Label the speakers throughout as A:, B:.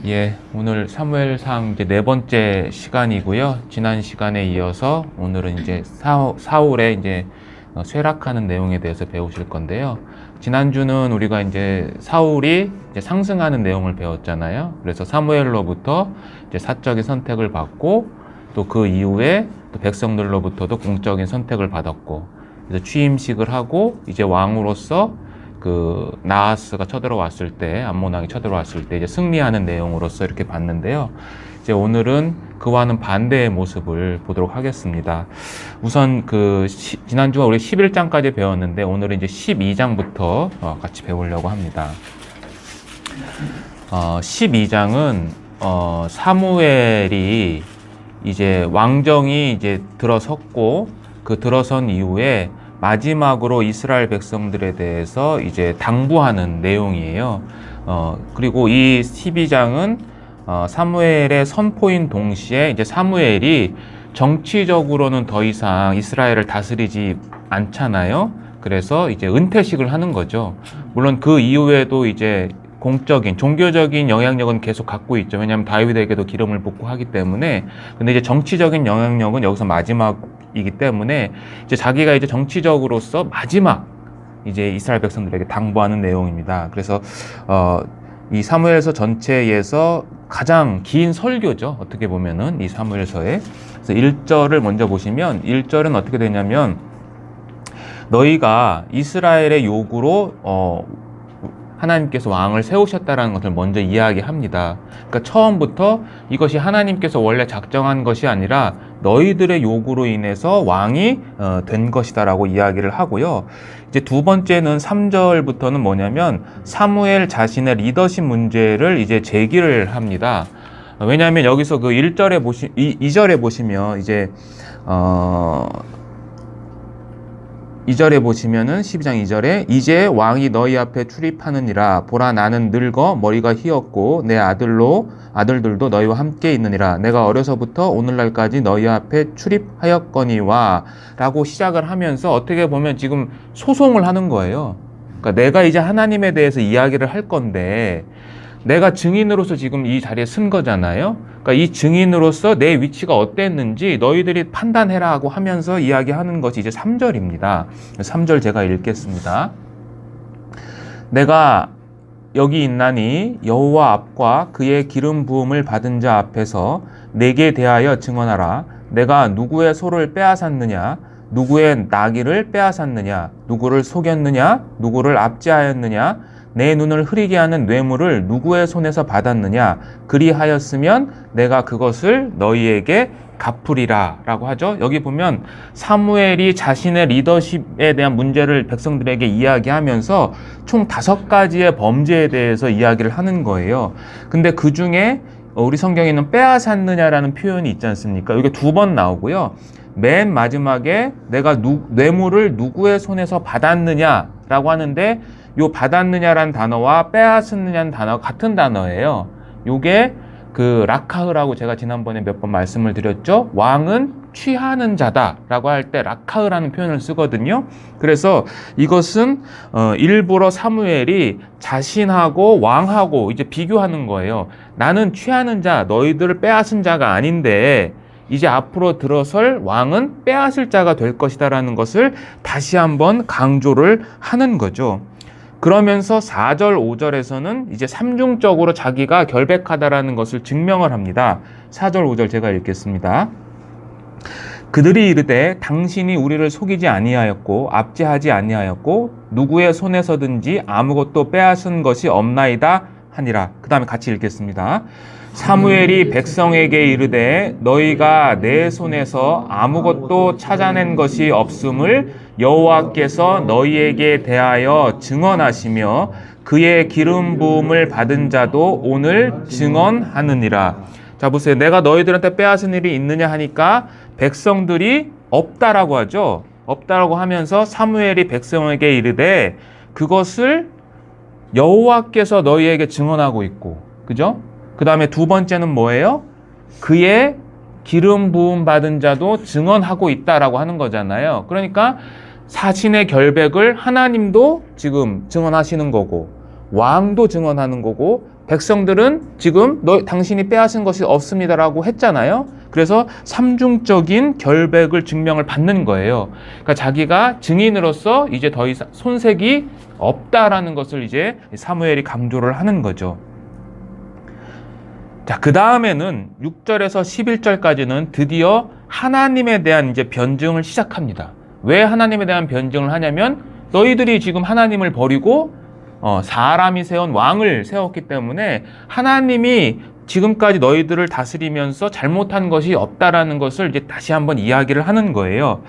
A: 예, 오늘 사무엘상 이제 네 번째 시간이고요. 지난 시간에 이어서 오늘은 이제 사울의 이제 쇠락하는 내용에 대해서 배우실 건데요. 지난주는 우리가 이제 사울이 이제 상승하는 내용을 배웠잖아요. 그래서 사무엘로부터 이제 사적인 선택을 받고 또 그 이후에 또 백성들로부터도 공적인 선택을 받았고, 그래서 취임식을 하고 이제 왕으로서 그 나하스가 쳐들어왔을 때, 암몬 왕이 쳐들어왔을 때 이제 승리하는 내용으로서 이렇게 봤는데요. 이제 오늘은 그와는 반대의 모습을 보도록 하겠습니다. 우선 지난주가 우리 11장까지 배웠는데 오늘은 이제 12장부터 같이 배우려고 합니다. 12장은 사무엘이 이제 왕정이 이제 들어섰고, 그 들어선 이후에 마지막으로 이스라엘 백성들에 대해서 이제 당부하는 내용이에요. 그리고 이 12장은 사무엘의 선포인 동시에 이제 사무엘이 정치적으로는 더 이상 이스라엘을 다스리지 않잖아요. 그래서 이제 은퇴식을 하는 거죠. 물론 그 이후에도 이제 공적인, 종교적인 영향력은 계속 갖고 있죠. 왜냐하면 다윗에게도 기름을 붓고 하기 때문에. 근데 이제 정치적인 영향력은 여기서 마지막이기 때문에 이제 자기가 이제 정치적으로서 마지막 이제 이스라엘 백성들에게 당부하는 내용입니다. 그래서 이 사무엘서 전체에서 가장 긴 설교죠. 어떻게 보면은 이 사무엘서에. 그래서 1절을 먼저 보시면 1절은 어떻게 되냐면, 너희가 이스라엘의 요구로 하나님께서 왕을 세우셨다라는 것을 먼저 이야기합니다. 그러니까 처음부터 이것이 하나님께서 원래 작정한 것이 아니라 너희들의 요구로 인해서 왕이 된 것이다라고 이야기를 하고요. 이제 두 번째는 3절부터는 뭐냐면 사무엘 자신의 리더십 문제를 이제 제기를 합니다. 왜냐하면 여기서 그 2절에 보시면 이제 2절에 보시면은 12장 2절에 이제 왕이 너희 앞에 출입하느니라. 보라, 나는 늙어 머리가 휘었고 내 아들들도 너희와 함께 있느니라. 내가 어려서부터 오늘날까지 너희 앞에 출입하였거니와 라고 시작을 하면서 어떻게 보면 지금 소송을 하는 거예요. 그러니까 내가 이제 하나님에 대해서 이야기를 할 건데 내가 증인으로서 지금 이 자리에 쓴 거잖아요. 그러니까 이 증인으로서 내 위치가 어땠는지 너희들이 판단해라 하고 하면서 이야기하는 것이 이제 3절입니다. 3절 제가 읽겠습니다. 내가 여기 있나니 여호와 앞과 그의 기름 부음을 받은 자 앞에서 내게 대하여 증언하라. 내가 누구의 소를 빼앗았느냐? 누구의 나귀를 빼앗았느냐? 누구를 속였느냐? 누구를 압제하였느냐? 내 눈을 흐리게 하는 뇌물을 누구의 손에서 받았느냐? 그리하였으면 내가 그것을 너희에게 갚으리라 라고 하죠. 여기 보면 사무엘이 자신의 리더십에 대한 문제를 백성들에게 이야기하면서 총 5가지의 범죄에 대해서 이야기를 하는 거예요. 근데 그 중에 우리 성경에는 빼앗았느냐라는 표현이 있지 않습니까? 이게 2번 나오고요. 맨 마지막에 내가 뇌물을 누구의 손에서 받았느냐라고 하는데, 요 받았느냐라는 단어와 빼앗았느냐는 단어가 같은 단어예요. 요게 그 라카흐라고 제가 지난번에 몇 번 말씀을 드렸죠. 왕은 취하는 자다라고 할 때 라카흐라는 표현을 쓰거든요. 그래서 이것은 일부러 사무엘이 자신하고 왕하고 이제 비교하는 거예요. 나는 취하는 자, 너희들을 빼앗은 자가 아닌데 이제 앞으로 들어설 왕은 빼앗을 자가 될 것이다라는 것을 다시 한번 강조를 하는 거죠. 그러면서 4절, 5절에서는 이제 삼중적으로 자기가 결백하다라는 것을 증명을 합니다. 4절, 5절 제가 읽겠습니다. 그들이 이르되 당신이 우리를 속이지 아니하였고 압제하지 아니하였고 누구의 손에서든지 아무것도 빼앗은 것이 없나이다 하니라. 그 다음에 같이 읽겠습니다. 사무엘이 백성에게 이르되 너희가 내 손에서 아무것도 찾아낸 것이 없음을 여호와께서 너희에게 대하여 증언하시며 그의 기름 부음을 받은 자도 오늘 증언하느니라. 자, 보세요. 내가 너희들한테 빼앗은 일이 있느냐 하니까 백성들이 없다라고 하죠. 없다라고 하면서 사무엘이 백성에게 이르되 그것을 여호와께서 너희에게 증언하고 있고, 그죠? 그 다음에 2번째는 뭐예요? 그의 기름 부음 받은 자도 증언하고 있다라고 하는 거잖아요. 그러니까 자신의 결백을 하나님도 지금 증언하시는 거고 왕도 증언하는 거고 백성들은 지금 당신이 빼앗은 것이 없습니다라고 했잖아요. 그래서 삼중적인 결백을 증명을 받는 거예요. 그러니까 자기가 증인으로서 이제 더 이상 손색이 없다라는 것을 이제 사무엘이 강조를 하는 거죠. 자, 그 다음에는 6절에서 11절까지는 드디어 하나님에 대한 이제 변증을 시작합니다. 왜 하나님에 대한 변증을 하냐면 너희들이 지금 하나님을 버리고 사람이 세운 왕을 세웠기 때문에 하나님이 지금까지 너희들을 다스리면서 잘못한 것이 없다라는 것을 이제 다시 한번 이야기를 하는 거예요.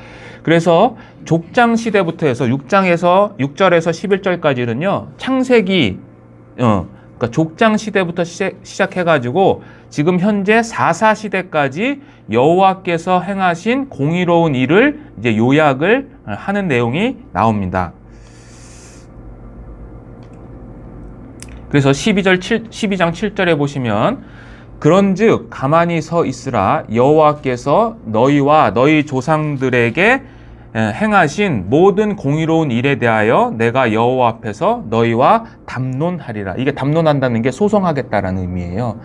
A: 그래서 족장 시대부터 해서 6절에서 11절까지는요, 창세기, 그러니까 족장 시대부터 시작해가지고 지금 현재 사사 시대까지 여호와께서 행하신 공의로운 일을 이제 요약을 하는 내용이 나옵니다. 그래서 12장 7절에 보시면 그런즉 가만히 서 있으라 여호와께서 너희와 너희 조상들에게 행하신 모든 공의로운 일에 대하여 내가 여호와 앞에서 너희와 담론하리라. 이게 담론한다는 게 소송하겠다라는 의미예요.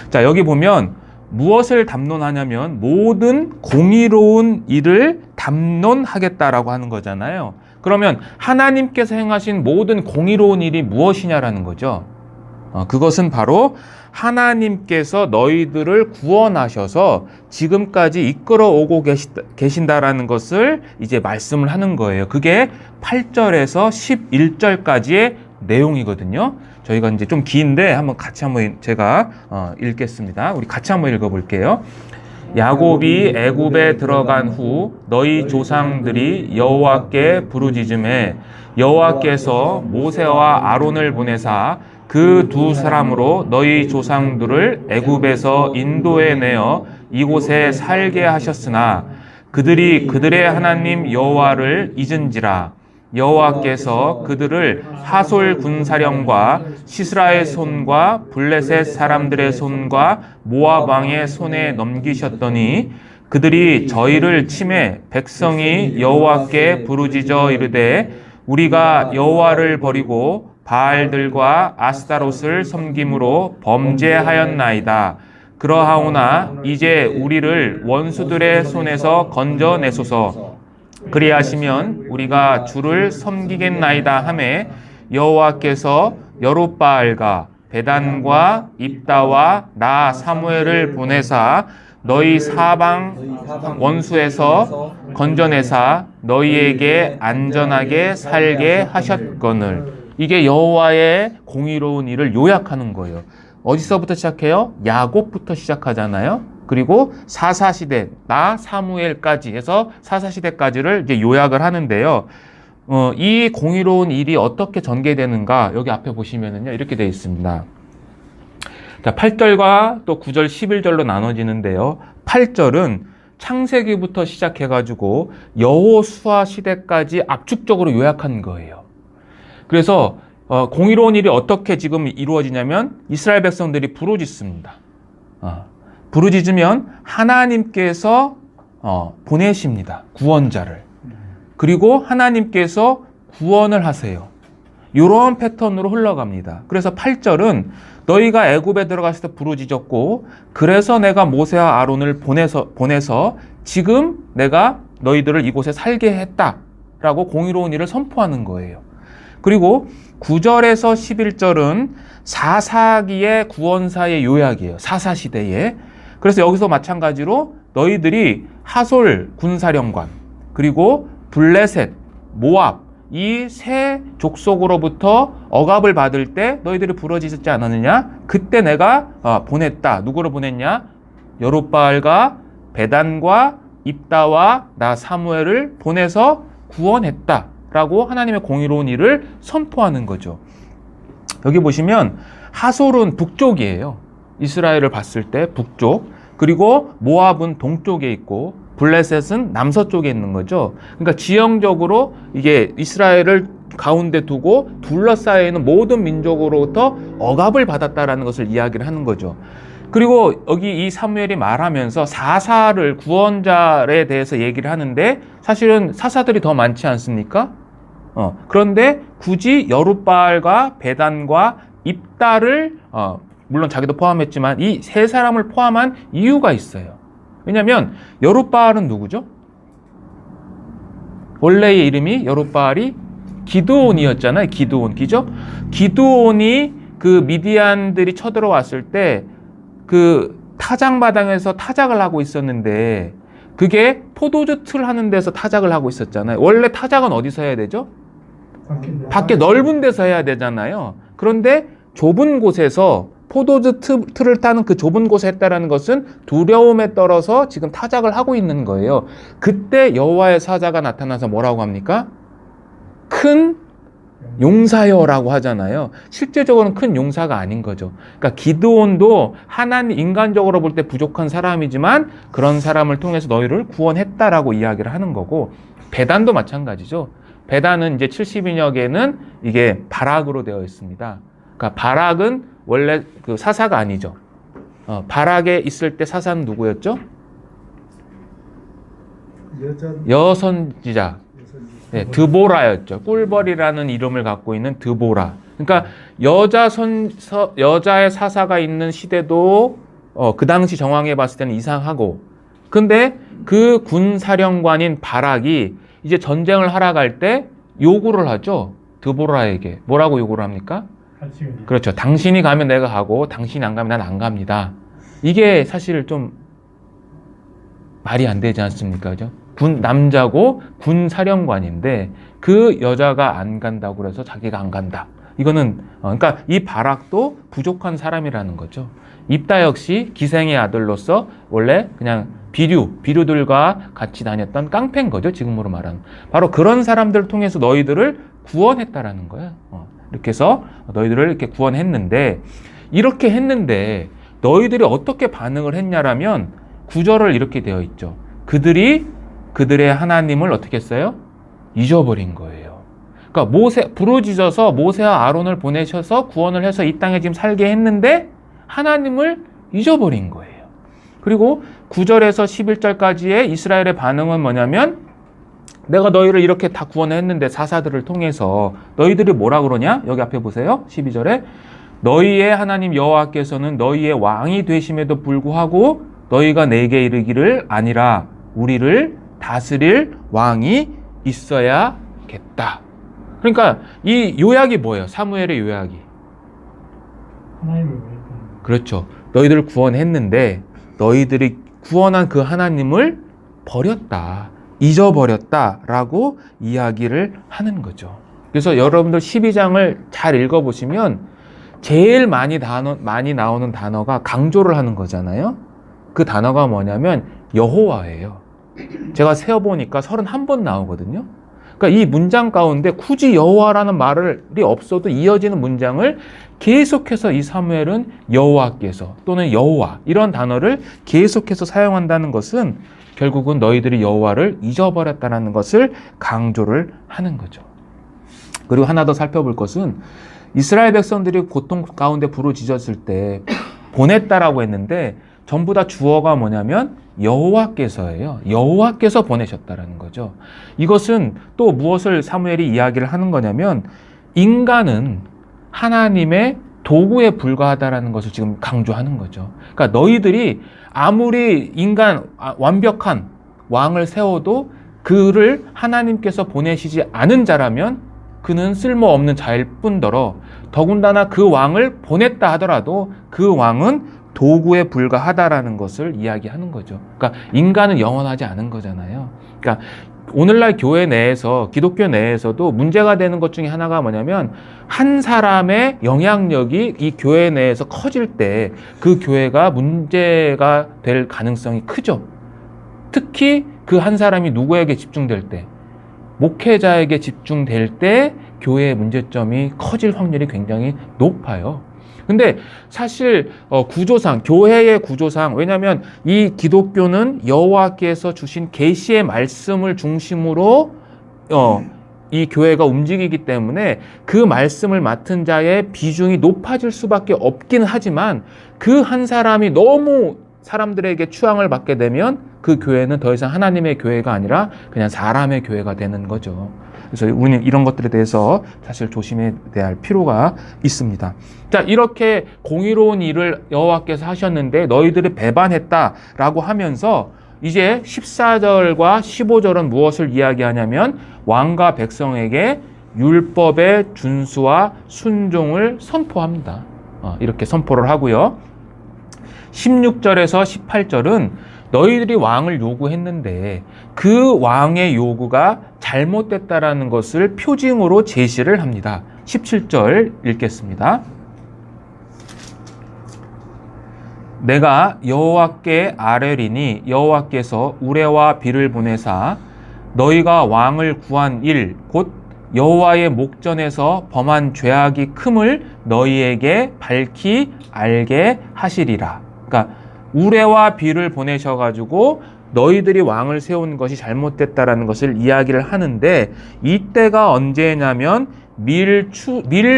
A: 자, 여기 보면 무엇을 담론하냐면 모든 공의로운 일을 담론하겠다라고 하는 거잖아요. 그러면 하나님께서 행하신 모든 공의로운 일이 무엇이냐라는 거죠. 그것은 바로 하나님께서 너희들을 구원하셔서 지금까지 이끌어 오고 계신다라는 것을 이제 말씀을 하는 거예요. 그게 8절에서 11절까지의 내용이거든요. 저희가 이제 좀 긴데 한번 제가 읽겠습니다. 우리 같이 한번 읽어볼게요. 야곱이 애굽에 들어간 후 너희 조상들이 여호와께 부르짖음에 여호와께서 모세와 아론을 보내사 그 두 사람으로 너희 조상들을 애굽에서 인도해 내어 이곳에 살게 하셨으나 그들이 그들의 하나님 여호와를 잊은지라 여호와께서 그들을 하솔 군사령과 시스라의 손과 블레셋 사람들의 손과 모압 왕의 손에 넘기셨더니 그들이 저희를 치매 백성이 여호와께 부르짖어 이르되 우리가 여호와를 버리고 바알들과 아스타롯을 섬김으로 범죄하였나이다. 그러하오나 이제 우리를 원수들의 손에서 건져내소서. 그리하시면 우리가 주를 섬기겠나이다 하매 여호와께서 여룻바알과 베단과 입다와 나 사무엘을 보내사 너희 사방 원수에서 건져내사 너희에게 안전하게 살게 하셨거늘. 이게 여호와의 공의로운 일을 요약하는 거예요. 어디서부터 시작해요? 야곱부터 시작하잖아요. 그리고 사사시대, 나 사무엘까지 해서 사사시대까지를 이제 요약을 하는데요. 이 공의로운 일이 어떻게 전개되는가 여기 앞에 보시면은요 이렇게 되어 있습니다. 자, 8절과 또 9절, 11절로 나눠지는데요. 8절은 창세기부터 시작해가지고 여호수아 시대까지 압축적으로 요약한 거예요. 그래서 공의로운 일이 어떻게 지금 이루어지냐면 이스라엘 백성들이 부르짖습니다. 부르짖으면 하나님께서 보내십니다. 구원자를. 그리고 하나님께서 구원을 하세요. 이런 패턴으로 흘러갑니다. 그래서 8절은 너희가 애굽에 들어갔을 때 부르짖었고 그래서 내가 모세와 아론을 보내서 지금 내가 너희들을 이곳에 살게 했다라고 공의로운 일을 선포하는 거예요. 그리고 9절에서 11절은 사사기의 구원사의 요약이에요. 사사시대에. 그래서 여기서 마찬가지로 너희들이 하솔 군사령관 그리고 블레셋, 모압 이 세 족속으로부터 억압을 받을 때 너희들이 부르짖었지 않았느냐? 그때 내가 보냈다. 누구를 보냈냐? 여룻바알과 베단과 입다와 나 사무엘을 보내서 구원했다. 라고 하나님의 공의로운 일을 선포하는 거죠. 여기 보시면 하솔은 북쪽이에요. 이스라엘을 봤을 때 북쪽. 그리고 모압은 동쪽에 있고 블레셋은 남서쪽에 있는 거죠. 그러니까 지형적으로 이게 이스라엘을 가운데 두고 둘러싸여 있는 모든 민족으로부터 억압을 받았다라는 것을 이야기를 하는 거죠. 그리고 여기 이 사무엘이 말하면서 사사를 구원자에 대해서 얘기를 하는데 사실은 사사들이 더 많지 않습니까? 그런데 굳이 여룻바알과 베단과 입다를 물론 자기도 포함했지만 이 세 사람을 포함한 이유가 있어요. 왜냐하면 여룻바알은 누구죠? 원래의 이름이 여룻바알이 기드온이었잖아요. 기드온, 그죠? 기드온이 그 미디안들이 쳐들어왔을 때 그 타작마당에서 타작을 하고 있었는데 그게 포도주 틀 하는 데서 타작을 하고 있었잖아요. 원래 타작은 어디서 해야 되죠? 밖에 넓은 데서 해야 되잖아요. 그런데 좁은 곳에서 포도주 틀을 타는 그 좁은 곳에 했다라는 것은 두려움에 떨어서 지금 타작을 하고 있는 거예요. 그때 여호와의 사자가 나타나서 뭐라고 합니까? 큰 용사여라고 하잖아요. 실제적으로는 큰 용사가 아닌 거죠. 그러니까 기드온도 하나님 인간적으로 볼 때 부족한 사람이지만 그런 사람을 통해서 너희를 구원했다라고 이야기를 하는 거고, 베단도 마찬가지죠. 베단은 이제 70인역에는 이게 바락으로 되어 있습니다. 그러니까 바락은 원래 그 사사가 아니죠. 바락에 있을 때 사사는 누구였죠? 여선지자. 네, 드보라였죠. 꿀벌이라는 이름을 갖고 있는 드보라. 그러니까 여자의 사사가 있는 시대도 그 당시 정황에 봤을 때는 이상하고, 근데 그 군사령관인 바락이 이제 전쟁을 하러 갈 때 요구를 하죠. 드보라에게. 뭐라고 요구를 합니까? 그렇죠. 당신이 가면 내가 가고 당신이 안 가면 난 안 갑니다. 이게 사실 좀 말이 안 되지 않습니까? 그죠? 남자고 군사령관인데 그 여자가 안 간다고 그래서 자기가 안 간다. 이거는 그러니까 이 바락도 부족한 사람이라는 거죠. 입다 역시 기생의 아들로서 원래 그냥 비류들과 같이 다녔던 깡패인 거죠. 지금으로 말하는. 바로 그런 사람들을 통해서 너희들을 구원했다라는 거야. 이렇게 해서 너희들을 이렇게 구원했는데, 이렇게 했는데 너희들이 어떻게 반응을 했냐라면 9절을 이렇게 되어 있죠. 그들의 하나님을 어떻게 했어요? 잊어버린 거예요. 그러니까 부르짖어서 모세와 아론을 보내셔서 구원을 해서 이 땅에 지금 살게 했는데 하나님을 잊어버린 거예요. 그리고 9절에서 11절까지의 이스라엘의 반응은 뭐냐면, 내가 너희를 이렇게 다 구원했는데 사사들을 통해서 너희들이 뭐라 그러냐? 여기 앞에 보세요. 12절에 너희의 하나님 여호와께서는 너희의 왕이 되심에도 불구하고 너희가 내게 이르기를 아니라 우리를 다스릴 왕이 있어야겠다. 그러니까 이 요약이 뭐예요? 사무엘의 요약이. 그렇죠. 너희들을 구원했는데 너희들이 구원한 그 하나님을 버렸다. 잊어버렸다라고 이야기를 하는 거죠. 그래서 여러분들 12장을 잘 읽어보시면 제일 많이 나오는 단어가 강조를 하는 거잖아요. 그 단어가 뭐냐면 여호와예요. 제가 세어보니까 31번 나오거든요. 그러니까 이 문장 가운데 굳이 여호와라는 말이 없어도 이어지는 문장을 계속해서 이 사무엘은 여호와께서 또는 여호와 이런 단어를 계속해서 사용한다는 것은 결국은 너희들이 여호와를 잊어버렸다는 것을 강조를 하는 거죠. 그리고 하나 더 살펴볼 것은 이스라엘 백성들이 고통 가운데 부르짖었을 때 보냈다라고 했는데 전부 다 주어가 뭐냐면 여호와께서예요. 여호와께서 보내셨다라는 거죠. 이것은 또 무엇을 사무엘이 이야기를 하는 거냐면 인간은 하나님의 도구에 불과하다라는 것을 지금 강조하는 거죠. 그러니까 너희들이 아무리 완벽한 왕을 세워도 그를 하나님께서 보내시지 않은 자라면 그는 쓸모없는 자일 뿐더러 더군다나 그 왕을 보냈다 하더라도 그 왕은 도구에 불과하다라는 것을 이야기하는 거죠. 그러니까 인간은 영원하지 않은 거잖아요. 그러니까 오늘날 교회 내에서, 기독교 내에서도 문제가 되는 것 중에 하나가 뭐냐면 한 사람의 영향력이 이 교회 내에서 커질 때 그 교회가 문제가 될 가능성이 크죠. 특히 그 한 사람이 누구에게 집중될 때, 목회자에게 집중될 때 교회의 문제점이 커질 확률이 굉장히 높아요. 근데 사실 구조상, 교회의 구조상, 왜냐하면 이 기독교는 여호와께서 주신 계시의 말씀을 중심으로 이 교회가 움직이기 때문에 그 말씀을 맡은 자의 비중이 높아질 수밖에 없긴 하지만 그 한 사람이 너무 사람들에게 추앙을 받게 되면 그 교회는 더 이상 하나님의 교회가 아니라 그냥 사람의 교회가 되는 거죠. 그래서 우리는 이런 것들에 대해서 사실 조심해야 할 필요가 있습니다. 자, 이렇게 공의로운 일을 여호와께서 하셨는데 너희들이 배반했다라고 하면서 이제 14절과 15절은 무엇을 이야기하냐면 왕과 백성에게 율법의 준수와 순종을 선포합니다. 이렇게 선포를 하고요. 16절에서 18절은 너희들이 왕을 요구했는데 그 왕의 요구가 잘못됐다라는 것을 표징으로 제시를 합니다. 17절 읽겠습니다. 내가 여호와께 아뢰리니 여호와께서 우레와 비를 보내사 너희가 왕을 구한 일 곧 여호와의 목전에서 범한 죄악이 큼을 너희에게 밝히 알게 하시리라. 그러니까 우레와 비를 보내셔가지고 너희들이 왕을 세운 것이 잘못됐다라는 것을 이야기를 하는데 이때가 언제냐면 밀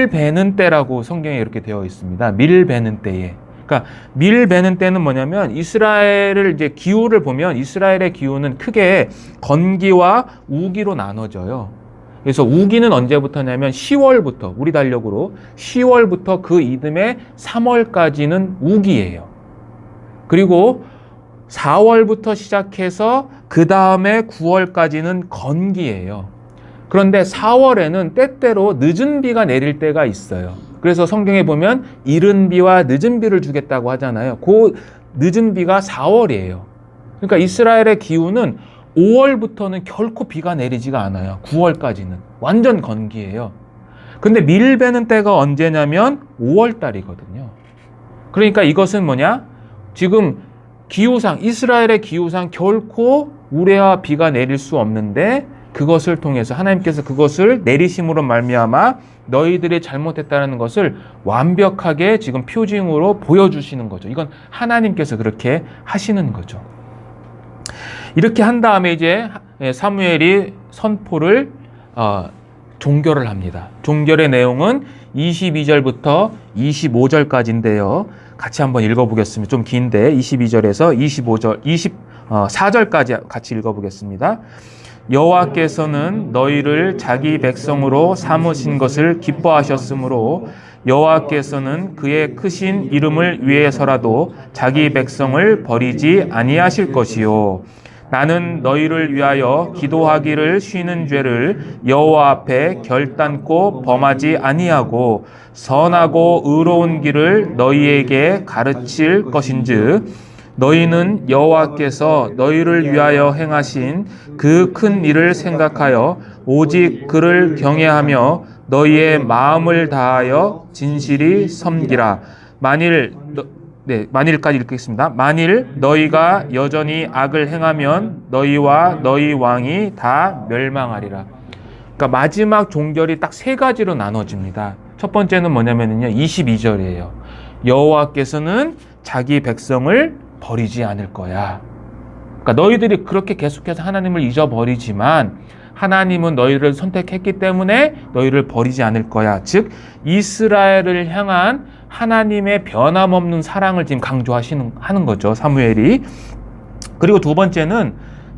A: 베는 때라고 성경에 이렇게 되어 있습니다. 밀 베는 때에. 그러니까 밀 베는 때는 뭐냐면 이스라엘을 이제 기후를 보면 이스라엘의 기후는 크게 건기와 우기로 나눠져요. 그래서 우기는 언제부터냐면 10월부터 우리 달력으로 10월부터 그 이듬해 3월까지는 우기예요. 그리고 4월부터 시작해서 그 다음에 9월까지는 건기예요. 그런데 4월에는 때때로 늦은 비가 내릴 때가 있어요. 그래서 성경에 보면 이른 비와 늦은 비를 주겠다고 하잖아요. 그 늦은 비가 4월이에요. 그러니까 이스라엘의 기후는 5월부터는 결코 비가 내리지가 않아요. 9월까지는. 완전 건기예요. 근데 밀 베는 때가 언제냐면 5월 달이거든요. 그러니까 이것은 뭐냐? 지금 기후상, 이스라엘의 기후상 결코 우레와 비가 내릴 수 없는데 그것을 통해서 하나님께서 그것을 내리심으로 말미암아 너희들이 잘못했다는 것을 완벽하게 지금 표징으로 보여주시는 거죠. 이건 하나님께서 그렇게 하시는 거죠. 이렇게 한 다음에 이제 사무엘이 선포를 종결을 합니다. 종결의 내용은 22절부터 25절까지인데요. 같이 한번 읽어보겠습니다. 좀 긴데 22절에서 24절까지 같이 읽어보겠습니다. 여호와께서는 너희를 자기 백성으로 삼으신 것을 기뻐하셨으므로 여호와께서는 그의 크신 이름을 위해서라도 자기 백성을 버리지 아니하실 것이요. 나는 너희를 위하여 기도하기를 쉬는 죄를 여호와 앞에 결단코 범하지 아니하고 선하고 의로운 길을 너희에게 가르칠 것인즉 너희는 여호와께서 너희를 위하여 행하신 그 큰 일을 생각하여 오직 그를 경외하며 너희의 마음을 다하여 진실이 섬기라. 만일까지 읽겠습니다. 만일 너희가 여전히 악을 행하면 너희와 너희 왕이 다 멸망하리라. 그러니까 마지막 종결이 딱 세 가지로 나눠집니다. 첫 번째는 뭐냐면요, 22절이에요. 여호와께서는 자기 백성을 버리지 않을 거야. 그러니까 너희들이 그렇게 계속해서 하나님을 잊어버리지만 하나님은 너희를 선택했기 때문에 너희를 버리지 않을 거야. 즉 이스라엘을 향한 하나님의 변함없는 사랑을 지금 하는 거죠, 사무엘이. 그리고 두 번째는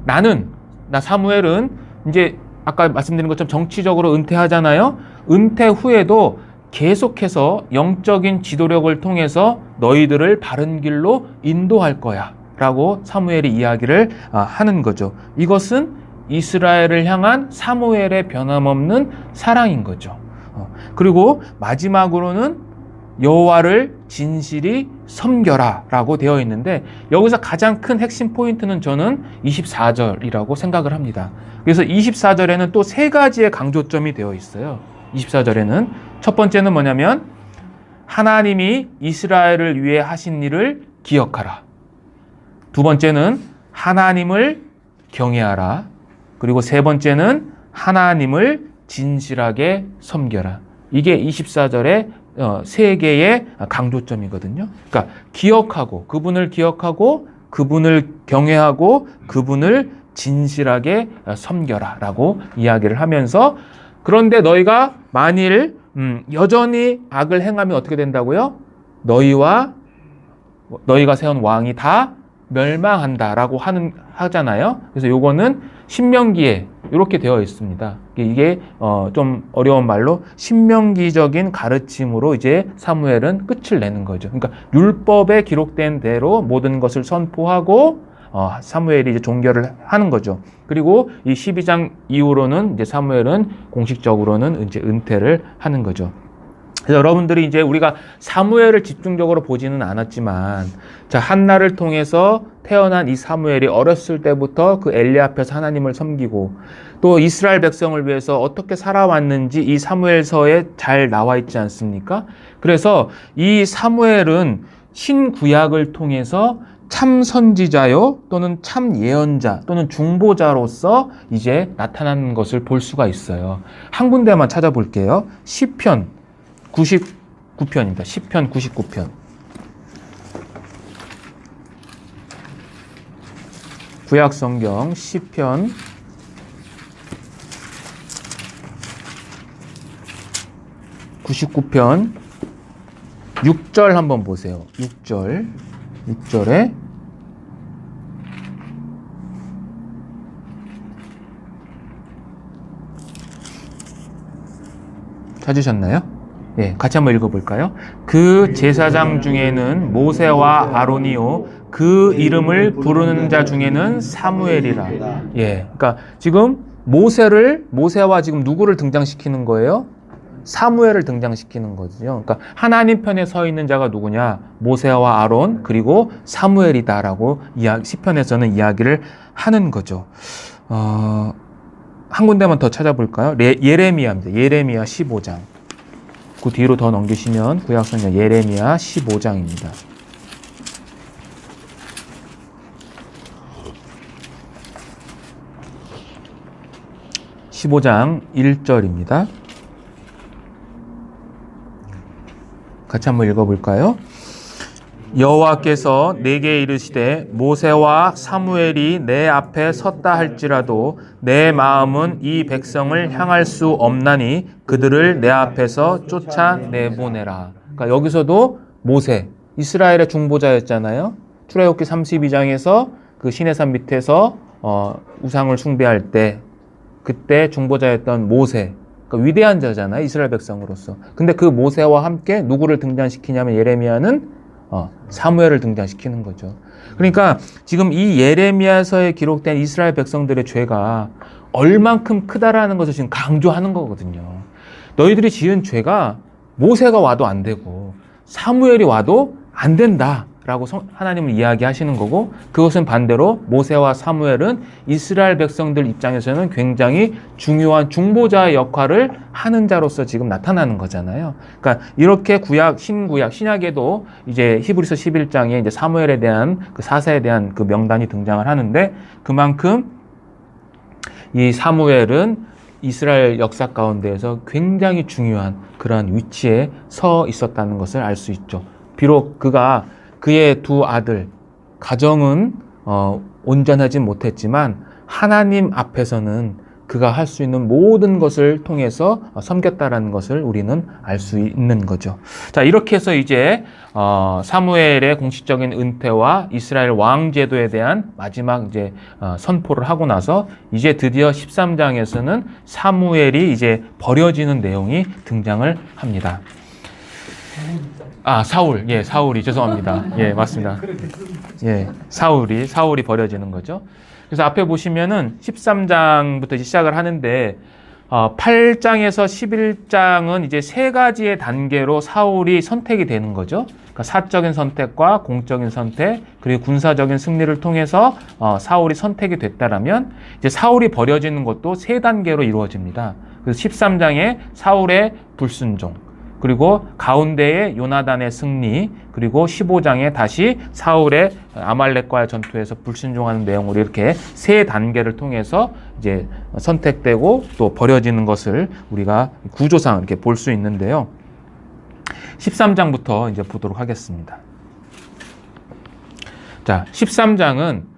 A: 나 사무엘은 이제 아까 말씀드린 것처럼 정치적으로 은퇴하잖아요. 은퇴 후에도 계속해서 영적인 지도력을 통해서 너희들을 바른 길로 인도할 거야 라고 사무엘이 이야기를 하는 거죠. 이것은 이스라엘을 향한 사무엘의 변함없는 사랑인 거죠. 그리고 마지막으로는 여호와를 진실이 섬겨라 라고 되어 있는데 여기서 가장 큰 핵심 포인트는 저는 24절이라고 생각을 합니다. 그래서 24절에는 또 세 가지의 강조점이 되어 있어요. 24절에는 첫 번째는 뭐냐면 하나님이 이스라엘을 위해 하신 일을 기억하라. 두 번째는 하나님을 경외하라. 그리고 세 번째는 하나님을 진실하게 섬겨라. 이게 24절의 세 개의 강조점이거든요. 그러니까 그분을 기억하고 그분을 경외하고 그분을 진실하게 섬겨라 라고 이야기를 하면서 그런데 너희가 만일 여전히 악을 행하면 어떻게 된다고요? 너희가 세운 왕이 다 멸망한다라고 하잖아요. 그래서 요거는 신명기에 이렇게 되어 있습니다. 이게 좀 어려운 말로 신명기적인 가르침으로 이제 사무엘은 끝을 내는 거죠. 그러니까 율법에 기록된 대로 모든 것을 선포하고 사무엘이 이제 종결을 하는 거죠. 그리고 이 12장 이후로는 이제 사무엘은 공식적으로는 이제 은퇴를 하는 거죠. 그래서 여러분들이 이제 우리가 사무엘을 집중적으로 보지는 않았지만, 자, 한나를 통해서 태어난 이 사무엘이 어렸을 때부터 그 엘리 앞에서 하나님을 섬기고, 또 이스라엘 백성을 위해서 어떻게 살아왔는지 이 사무엘서에 잘 나와 있지 않습니까? 그래서 이 사무엘은 신구약을 통해서 참 선지자요, 또는 참 예언자, 또는 중보자로서 이제 나타나는 것을 볼 수가 있어요. 한 군데만 찾아볼게요. 시편 99편입니다. 시편 99편. 구약성경 시편 99편 6절 한번 보세요. 6절에 찾으셨나요? 예, 같이 한번 읽어볼까요? 그 제사장 중에는 모세와 아론이요, 그 이름을 부르는 자 중에는 사무엘이라. 예, 그러니까 지금 모세와 지금 누구를 등장시키는 거예요? 사무엘을 등장시키는 거죠. 그러니까 하나님 편에 서 있는 자가 누구냐? 모세와 아론 그리고 사무엘이다라고 시편에서는 이야기를 하는 거죠. 한 군데만 더 찾아볼까요? 예레미야입니다. 예레미야 15장. 그 뒤로 더 넘기시면 구약성경 예레미야 15장입니다. (15장) 1절입니다. 같이 한번 읽어볼까요? 여호와께서 내게 이르시되 모세와 사무엘이 내 앞에 섰다 할지라도 내 마음은 이 백성을 향할 수 없나니 그들을 내 앞에서 쫓아내보내라. 그러니까 여기서도 모세, 이스라엘의 중보자였잖아요. 출애굽기 32장에서 그 시내산 밑에서 우상을 숭배할 때 그때 중보자였던 모세, 그러니까 위대한 자잖아요. 이스라엘 백성으로서. 근데 그 모세와 함께 누구를 등장시키냐면 예레미야는 사무엘을 등장시키는 거죠. 그러니까 지금 이 예레미야서에 기록된 이스라엘 백성들의 죄가 얼만큼 크다라는 것을 지금 강조하는 거거든요. 너희들이 지은 죄가 모세가 와도 안 되고 사무엘이 와도 안 된다라고 하나님은 이야기하시는 거고, 그것은 반대로 모세와 사무엘은 이스라엘 백성들 입장에서는 굉장히 중요한 중보자의 역할을 하는 자로서 지금 나타나는 거잖아요. 그러니까 이렇게 신약에도 이제 히브리서 11장에 이제 사무엘에 대한 그 사사에 대한 그 명단이 등장을 하는데, 그만큼 이 사무엘은 이스라엘 역사 가운데에서 굉장히 중요한 그런 위치에 서 있었다는 것을 알 수 있죠. 비록 그의 두 아들, 가정은 온전하진 못했지만 하나님 앞에서는 그가 할 수 있는 모든 것을 통해서 섬겼다라는 것을 우리는 알 수 있는 거죠. 자, 이렇게 해서 이제 사무엘의 공식적인 은퇴와 이스라엘 왕 제도에 대한 마지막 이제 선포를 하고 나서 이제 드디어 13장에서는 사무엘이 이제 버려지는 내용이 등장을 합니다. 사울. 예, 사울이 죄송합니다. 예, 맞습니다. 예, 사울이 버려지는 거죠. 그래서 앞에 보시면은 13장부터 시작을 하는데 8장에서 11장은 이제 세 가지의 단계로 사울이 선택이 되는 거죠. 그러니까 사적인 선택과 공적인 선택, 그리고 군사적인 승리를 통해서 사울이 선택이 됐다라면 이제 사울이 버려지는 것도 세 단계로 이루어집니다. 그래서 13장에 사울의 불순종, 그리고 가운데에 요나단의 승리, 그리고 15장에 다시 사울의 아말렉과의 전투에서 불순종하는 내용으로 이렇게 세 단계를 통해서 이제 선택되고 또 버려지는 것을 우리가 구조상 이렇게 볼 수 있는데요. 13장부터 이제 보도록 하겠습니다. 자, 13장은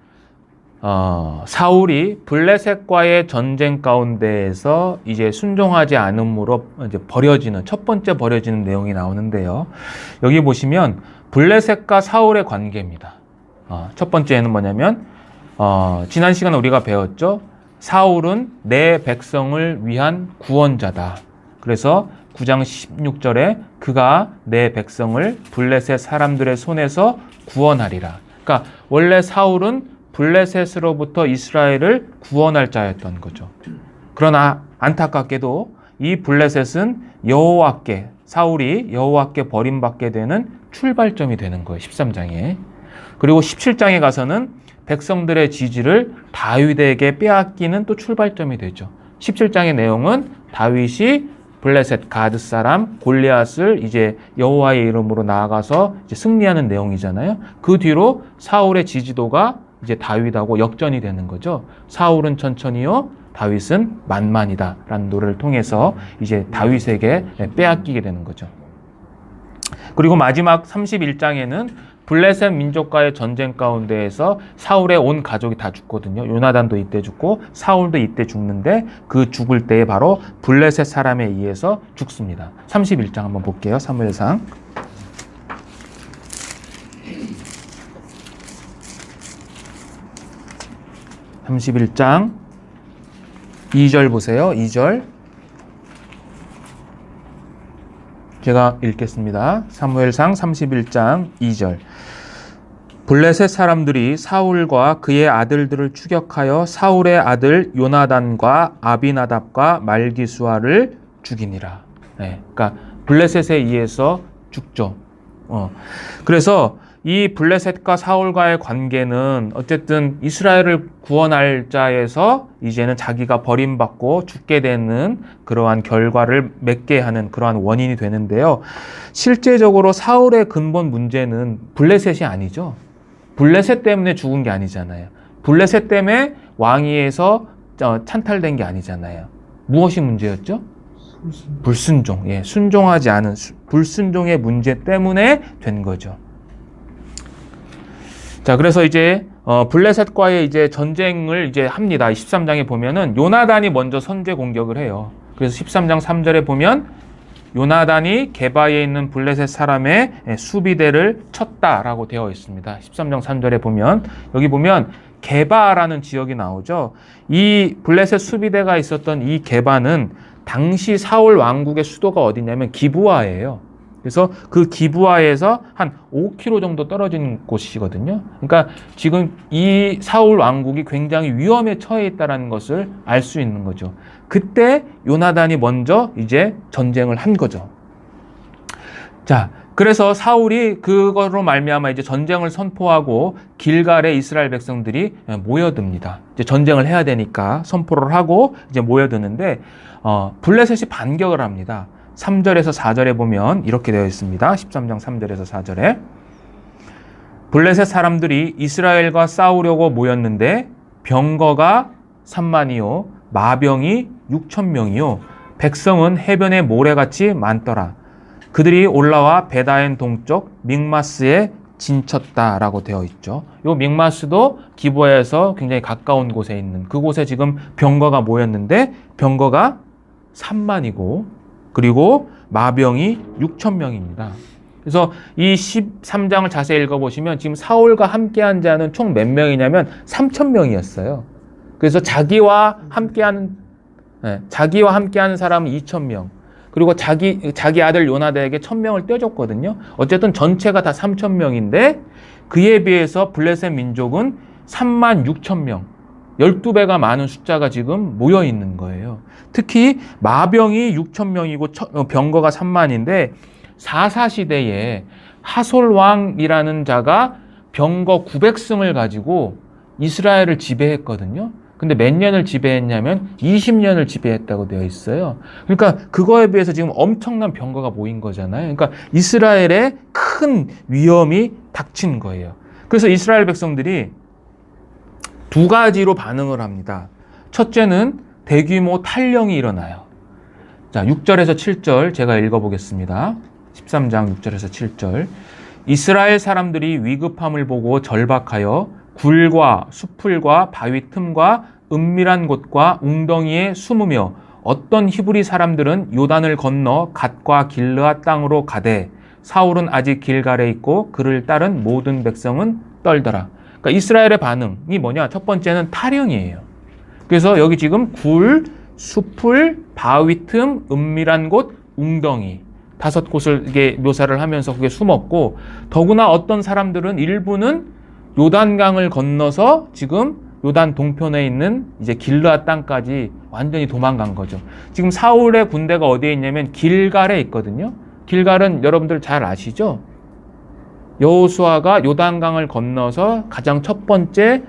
A: 사울이 블레셋과의 전쟁 가운데에서 이제 순종하지 않음으로 이제 첫 번째 버려지는 내용이 나오는데요. 여기 보시면 블레셋과 사울의 관계입니다. 첫 번째는 뭐냐면 지난 시간에 우리가 배웠죠. 사울은 내 백성을 위한 구원자다. 그래서 9장 16절에 그가 내 백성을 블레셋 사람들의 손에서 구원하리라. 그러니까 원래 사울은 블레셋으로부터 이스라엘을 구원할 자였던 거죠. 그러나 안타깝게도 이 블레셋은 여호와께, 사울이 여호와께 버림받게 되는 출발점이 되는 거예요. 13장에. 그리고 17장에 가서는 백성들의 지지를 다윗에게 빼앗기는 또 출발점이 되죠. 17장의 내용은 다윗이 블레셋 가드 사람 골리앗을 이제 여호와의 이름으로 나아가서 이제 승리하는 내용이잖아요. 그 뒤로 사울의 지지도가 이제 다윗하고 역전이 되는 거죠. 사울은 천천히요, 다윗은 만만이다라는 노래를 통해서 이제 다윗에게 빼앗기게 되는 거죠. 그리고 마지막 31장에는 블레셋 민족과의 전쟁 가운데에서 사울의 온 가족이 다 죽거든요. 요나단도 이때 죽고 사울도 이때 죽는데 그 죽을 때에 바로 블레셋 사람에 의해서 죽습니다. 31장 한번 볼게요. 사무엘상. (31장) 2절 보세요. 2절 제가 읽겠습니다. 사무엘상 31장 2절. 블레셋 사람들이 사울과 그의 아들들을 추격하여 사울의 아들 요나단과 아비나답과 말기수아를 죽이니라. 네, 그러니까 블레셋에 의해서 죽죠. 그래서 이 블레셋과 사울과의 관계는 어쨌든 이스라엘을 구원할 자에서 이제는 자기가 버림받고 죽게 되는 그러한 결과를 맺게 하는 그러한 원인이 되는데요. 실제적으로 사울의 근본 문제는 블레셋이 아니죠. 블레셋 때문에 죽은 게 아니잖아요. 블레셋 때문에 왕위에서 찬탈된 게 아니잖아요. 무엇이 문제였죠? 불순종. 예, 순종하지 않은 불순종의 문제 때문에 된 거죠. 자, 그래서 이제 블레셋과의 이제 전쟁을 이제 합니다. 13장에 보면은 요나단이 먼저 선제 공격을 해요. 그래서 13장 3절에 보면 요나단이 게바에 있는 블레셋 사람의 수비대를 쳤다라고 되어 있습니다. 13장 3절에 보면 여기 보면 게바라는 지역이 나오죠. 이 블레셋 수비대가 있었던 이 게바는 당시 사울 왕국의 수도가 어디냐면 기브아예요. 그래서 그 기브아에서 한 5km 정도 떨어진 곳이거든요. 그러니까 지금 이 사울 왕국이 굉장히 위험에 처해 있다는 것을 알 수 있는 거죠. 그때 요나단이 먼저 이제 전쟁을 한 거죠. 자, 그래서 사울이 그거로 말미암아 이제 전쟁을 선포하고 길갈에 이스라엘 백성들이 모여듭니다. 이제 전쟁을 해야 되니까 선포를 하고 이제 모여드는데 블레셋이 반격을 합니다. 3절에서 4절에 보면 이렇게 되어 있습니다. 13장 3절에서 4절에 블레셋 사람들이 이스라엘과 싸우려고 모였는데 병거가 3만이요 마병이 6,000명이요 백성은 해변의 모래같이 많더라. 그들이 올라와 베다엔 동쪽 믹마스에 진쳤다라고 되어 있죠. 요 믹마스도 기브아에서 굉장히 가까운 곳에 있는 그곳에 지금 병거가 모였는데 병거가 3만이고 그리고 마병이 6,000명입니다. 그래서 이 13장을 자세히 읽어보시면 지금 사울과 함께한 자는 총 몇 명이냐면 3,000명이었어요. 그래서 자기와 함께하는 사람은 2,000명. 그리고 자기 아들 요나단에게 1,000명을 떼줬거든요. 어쨌든 전체가 다 3,000명인데 그에 비해서 블레셋 민족은 36,000명. 12배가 많은 숫자가 지금 모여 있는 거예요. 특히 마병이 6,000명이고 병거가 3만인데 사사시대에 하솔왕이라는 자가 병거 900승을 가지고 이스라엘을 지배했거든요. 근데 몇 년을 지배했냐면 20년을 지배했다고 되어 있어요. 그러니까 그거에 비해서 지금 엄청난 병거가 모인 거잖아요. 그러니까 이스라엘에 큰 위험이 닥친 거예요. 그래서 이스라엘 백성들이 두 가지로 반응을 합니다. 첫째는 대규모 탈령이 일어나요. 자, 6절에서 7절 제가 읽어보겠습니다. 13장 6절에서 7절. 이스라엘 사람들이 위급함을 보고 절박하여 굴과 수풀과 바위 틈과 은밀한 곳과 웅덩이에 숨으며 어떤 히브리 사람들은 요단을 건너 갓과 길르앗 땅으로 가되 사울은 아직 길갈에 있고 그를 따른 모든 백성은 떨더라. 그러니까 이스라엘의 반응이 뭐냐? 첫 번째는 타령이에요. 그래서 여기 지금 굴, 숲을, 바위 틈, 은밀한 곳, 웅덩이 5곳을 이게 묘사를 하면서 그게 숨었고, 더구나 어떤 사람들은 일부는 요단강을 건너서 지금 요단 동편에 있는 이제 길르앗 땅까지 완전히 도망간 거죠. 지금 사울의 군대가 어디에 있냐면 길갈에 있거든요. 길갈은 여러분들 잘 아시죠? 여호수아가 요단강을 건너서 가장 첫 번째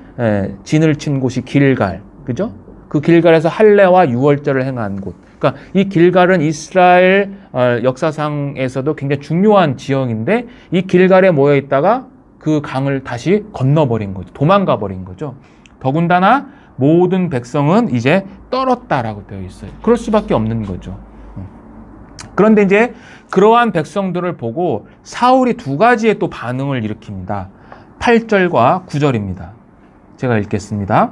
A: 진을 친 곳이 길갈, 그죠? 그 길갈에서 할례와 유월절을 행한 곳. 그러니까 이 길갈은 이스라엘 역사상에서도 굉장히 중요한 지형인데, 이 길갈에 모여 있다가 그 강을 다시 건너버린 거죠. 도망가 버린 거죠. 더군다나 모든 백성은 이제 떨었다라고 되어 있어요. 그럴 수밖에 없는 거죠. 그런데 이제 그러한 백성들을 보고 사울이 2가지의 또 반응을 일으킵니다. 8절과 9절입니다. 제가 읽겠습니다.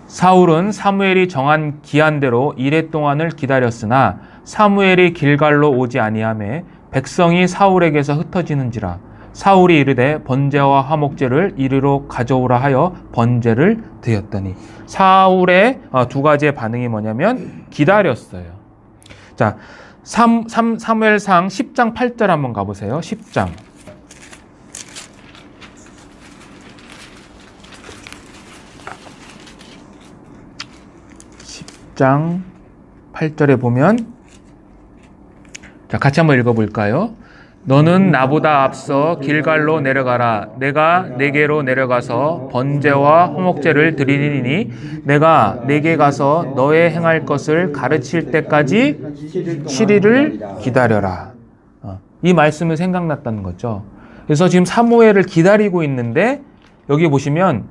A: 사울은 사무엘이 정한 기한대로 이레 동안을 기다렸으나 사무엘이 길갈로 오지 아니하매 백성이 사울에게서 흩어지는지라. 사울이 이르되 번제와 화목제를 이리로 가져오라 하여 번제를 드렸더니. 사울의 2가지의 반응이 뭐냐면 기다렸어요. 자, 사무엘상 10장 8절 한번 가보세요. 10장. 10장 8절에 보면, 자, 같이 한번 읽어볼까요? 너는 나보다 앞서 길갈로 내려가라. 내가 네게로 내려가서 번제와 화목제를 드리리니 내가 네게 가서 너의 행할 것을 가르칠 때까지 7일을 기다려라. 이 말씀은 생각났다는 거죠. 그래서 지금 사무엘을 기다리고 있는데 여기 보시면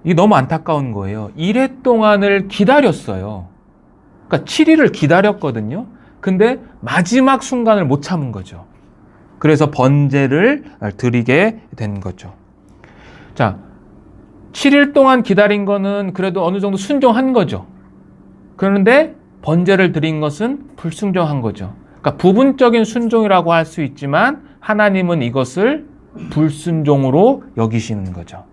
A: 이게 너무 안타까운 거예요. 이레 동안을 기다렸어요. 그러니까 7일을 기다렸거든요. 근데 마지막 순간을 못 참은 거죠. 그래서 번제를 드리게 된 거죠. 자, 7일 동안 기다린 거는 그래도 어느 정도 순종한 거죠. 그런데 번제를 드린 것은 불순종한 거죠. 그러니까 부분적인 순종이라고 할 수 있지만 하나님은 이것을 불순종으로 여기시는 거죠.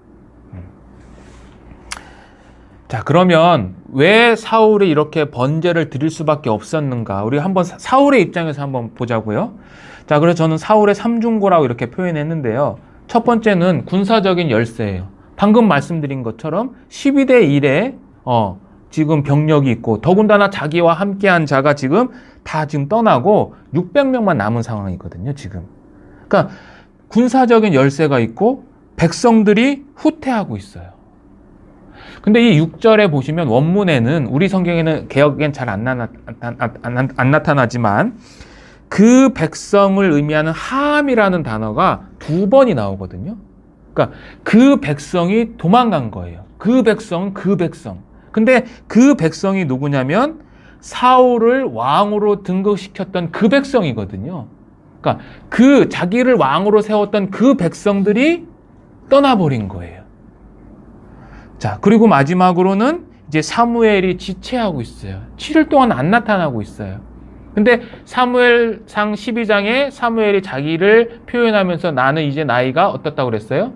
A: 자, 그러면 왜 사울이 이렇게 번제를 드릴 수밖에 없었는가? 우리 한번 사울의 입장에서 한번 보자고요. 자, 그래서 저는 사울의 삼중고라고 이렇게 표현했는데요. 첫 번째는 군사적인 열세예요. 방금 말씀드린 것처럼 12대 1에 지금 병력이 있고, 더군다나 자기와 함께한 자가 지금 다 지금 떠나고 600명만 남은 상황이거든요, 지금. 그러니까 군사적인 열세가 있고 백성들이 후퇴하고 있어요. 근데 이 6절에 보시면 원문에는, 우리 성경에는 개역엔 잘 안 나타나지만 그 백성을 의미하는 함이라는 단어가 2번이 나오거든요. 그러니까 그 백성이 도망간 거예요. 그 백성은 그 백성. 근데 그 백성이 누구냐면 사울을 왕으로 등극시켰던 그 백성이거든요. 그러니까 그 자기를 왕으로 세웠던 그 백성들이 떠나버린 거예요. 자, 그리고 마지막으로는 이제 사무엘이 지체하고 있어요. 7일 동안 안 나타나고 있어요. 근데 사무엘상 12장에 사무엘이 자기를 표현하면서 나는 이제 나이가 어떻다고 그랬어요?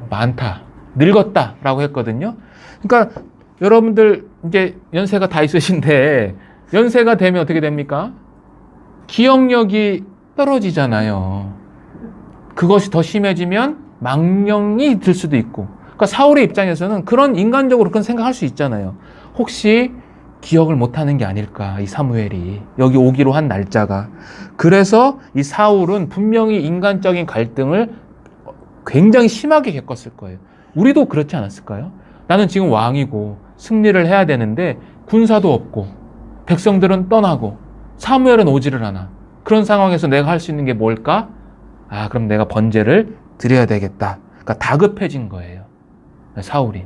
A: 많다. 늙었다. 라고 했거든요. 그러니까 여러분들 이제 연세가 다 있으신데 연세가 되면 어떻게 됩니까? 기억력이 떨어지잖아요. 그것이 더 심해지면 망령이 들 수도 있고. 그러니까 사울의 입장에서는 그런 인간적으로 그런 생각할 수 있잖아요. 혹시 기억을 못하는 게 아닐까, 이 사무엘이 여기 오기로 한 날짜가. 그래서 이 사울은 분명히 인간적인 갈등을 굉장히 심하게 겪었을 거예요. 우리도 그렇지 않았을까요? 나는 지금 왕이고 승리를 해야 되는데 군사도 없고 백성들은 떠나고 사무엘은 오지를 않아. 그런 상황에서 내가 할 수 있는 게 뭘까? 그럼 내가 번제를 드려야 되겠다. 그러니까 다급해진 거예요. 사울이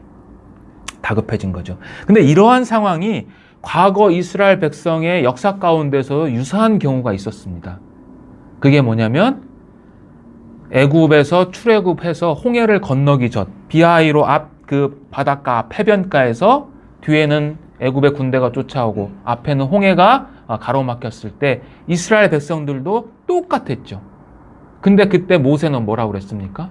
A: 다급해진 거죠. 근데 이러한 상황이 과거 이스라엘 백성의 역사 가운데서 유사한 경우가 있었습니다. 그게 뭐냐면 애굽에서 출애굽해서 홍해를 건너기 전 비하이로 앞 그 바닷가 앞 해변가에서 뒤에는 애굽의 군대가 쫓아오고 앞에는 홍해가 가로막혔을 때 이스라엘 백성들도 똑같았죠. 근데 그때 모세는 뭐라고 그랬습니까?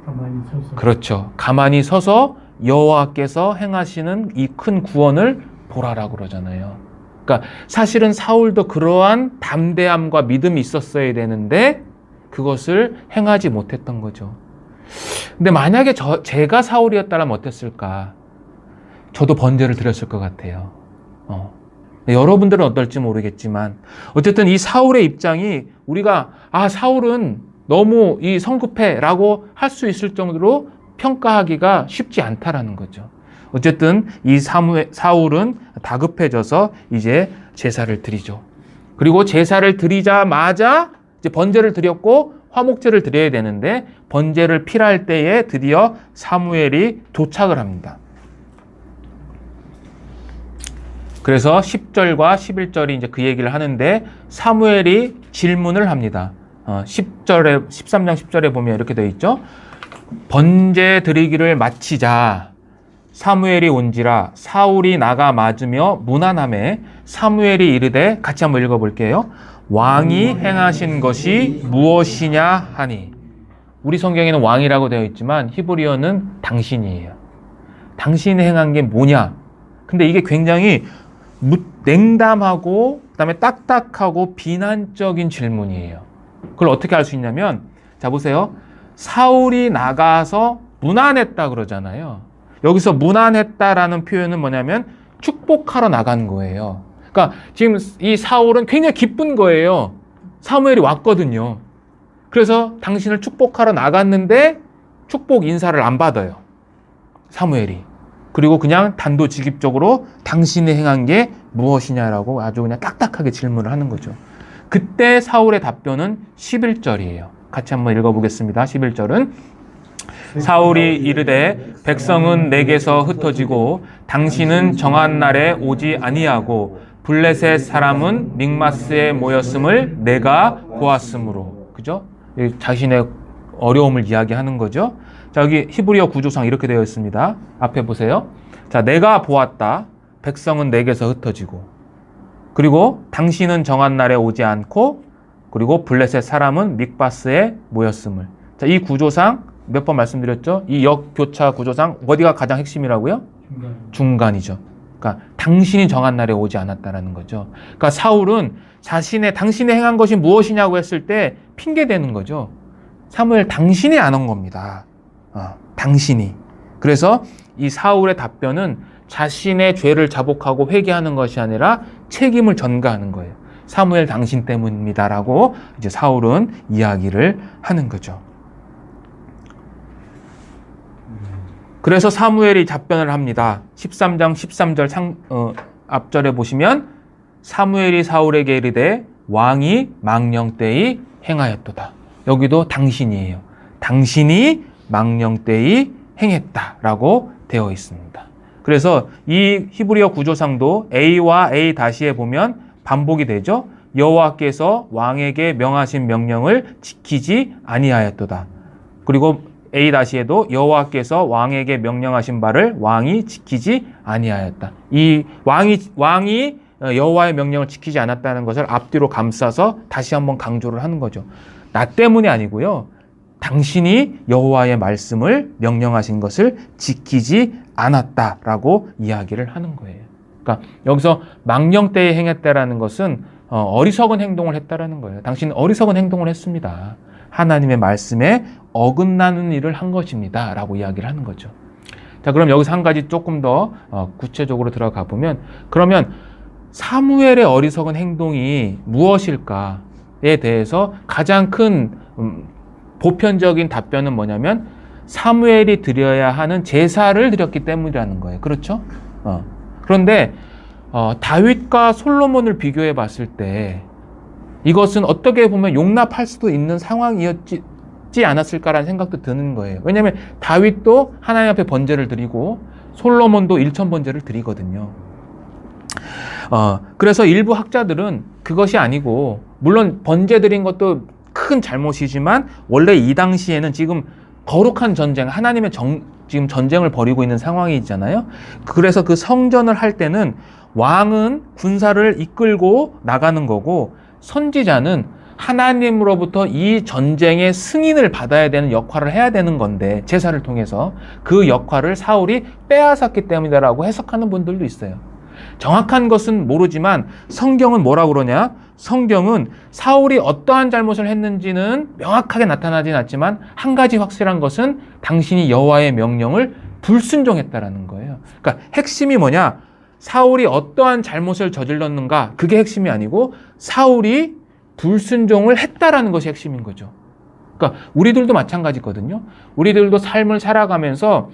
B: 가만히 서서.
A: 그렇죠. 가만히 서서 여호와께서 행하시는 이 큰 구원을 보라라고 그러잖아요. 그러니까 사실은 사울도 그러한 담대함과 믿음이 있었어야 되는데 그것을 행하지 못했던 거죠. 근데 만약에 제가 사울이었다면 어땠을까? 저도 번제를 드렸을 것 같아요. 여러분들은 어떨지 모르겠지만 어쨌든 이 사울의 입장이 우리가 사울은 너무 이 성급해라고 할 수 있을 정도로 평가하기가 쉽지 않다라는 거죠. 어쨌든 이 사울은 다급해져서 이제 제사를 드리죠. 그리고 제사를 드리자마자 이제 번제를 드렸고 화목제를 드려야 되는데 번제를 필할 때에 드디어 사무엘이 도착을 합니다. 그래서 10절과 11절이 이제 그 얘기를 하는데 사무엘이 질문을 합니다. 13장 10절에 보면 이렇게 되어 있죠. 번제 드리기를 마치자 사무엘이 온지라 사울이 나가 맞으며 무난함에 사무엘이 이르되 같이 한번 읽어볼게요. 왕이 행하신 것이 무엇이냐 하니. 우리 성경에는 왕이라고 되어 있지만 히브리어는 당신이에요. 당신이 행한 게 뭐냐? 근데 이게 굉장히 냉담하고 그다음에 딱딱하고 비난적인 질문이에요. 그걸 어떻게 알 수 있냐면 자 보세요. 사울이 나가서 문안했다 그러잖아요. 여기서 문안했다라는 표현은 뭐냐면 축복하러 나간 거예요. 그러니까 지금 이 사울은 굉장히 기쁜 거예요. 사무엘이 왔거든요. 그래서 당신을 축복하러 나갔는데 축복 인사를 안 받아요. 사무엘이. 그리고 그냥 단도직입적으로 당신이 행한 게 무엇이냐라고 아주 그냥 딱딱하게 질문을 하는 거죠. 그때 사울의 답변은 11절이에요. 같이 한번 읽어보겠습니다. 11절은 사울이 이르되 백성은 내게서 흩어지고 당신은 정한 날에 오지 아니하고 블레셋 사람은 믹마스에 모였음을 내가 보았으므로. 그죠? 자신의 어려움을 이야기하는 거죠. 자, 여기 히브리어 구조상 이렇게 되어 있습니다. 앞에 보세요. 자, 내가 보았다. 백성은 내게서 흩어지고. 그리고 당신은 정한 날에 오지 않고 그리고 블레셋 사람은 믹바스에 모였음을. 자, 이 구조상 몇 번 말씀드렸죠? 이 역교차 구조상 어디가 가장 핵심이라고요? 중간이죠. 그러니까 당신이 정한 날에 오지 않았다라는 거죠. 그러니까 사울은 당신이 행한 것이 무엇이냐고 했을 때 핑계 대는 거죠. 사무엘 당신이 안 한 겁니다. 당신이. 그래서 이 사울의 답변은 자신의 죄를 자복하고 회개하는 것이 아니라 책임을 전가하는 거예요. 사무엘 당신 때문입니다라고 이제 사울은 이야기를 하는 거죠. 그래서 사무엘이 답변을 합니다. 13장 13절 앞절에 보시면 사무엘이 사울에게 이르되 왕이 망령되이 행하였도다. 여기도 당신이에요. 당신이 망령되이 행했다라고 되어 있습니다. 그래서 이 히브리어 구조상도 A와 A-에 보면 반복이 되죠. 여호와께서 왕에게 명하신 명령을 지키지 아니하였도다. 그리고 A-에도 여호와께서 왕에게 명령하신 바를 왕이 지키지 아니하였다. 이 왕이 여호와의 명령을 지키지 않았다는 것을 앞뒤로 감싸서 다시 한번 강조를 하는 거죠. 나 때문이 아니고요. 당신이 여호와의 말씀을 명령하신 것을 지키지 않았다라고 이야기를 하는 거예요. 그러니까 여기서 망령되이 행했다라는 것은 어리석은 행동을 했다라는 거예요. 당신은 어리석은 행동을 했습니다. 하나님의 말씀에 어긋나는 일을 한 것입니다. 라고 이야기를 하는 거죠. 자, 그럼 여기서 한 가지 조금 더 구체적으로 들어가 보면 그러면 사무엘의 어리석은 행동이 무엇일까에 대해서 가장 큰 보편적인 답변은 뭐냐면 사무엘이 드려야 하는 제사를 드렸기 때문이라는 거예요. 그렇죠? 그런데 다윗과 솔로몬을 비교해 봤을 때 이것은 어떻게 보면 용납할 수도 있는 상황이었지 않았을까라는 생각도 드는 거예요. 왜냐하면 다윗도 하나님 앞에 번제를 드리고 솔로몬도 일천 번제를 드리거든요. 그래서 일부 학자들은 그것이 아니고 물론 번제 드린 것도 큰 잘못이지만 원래 이 당시에는 지금 거룩한 전쟁, 하나님의 지금 전쟁을 벌이고 있는 상황이잖아요. 그래서 그 성전을 할 때는 왕은 군사를 이끌고 나가는 거고 선지자는 하나님으로부터 이 전쟁의 승인을 받아야 되는 역할을 해야 되는 건데, 제사를 통해서 그 역할을 사울이 빼앗았기 때문이라고 해석하는 분들도 있어요. 정확한 것은 모르지만 성경은 뭐라고 그러냐? 성경은 사울이 어떠한 잘못을 했는지는 명확하게 나타나진 않지만 한 가지 확실한 것은 당신이 여호와의 명령을 불순종했다라는 거예요. 그러니까 핵심이 뭐냐? 사울이 어떠한 잘못을 저질렀는가? 그게 핵심이 아니고 사울이 불순종을 했다라는 것이 핵심인 거죠. 그러니까 우리들도 마찬가지거든요. 우리들도 삶을 살아가면서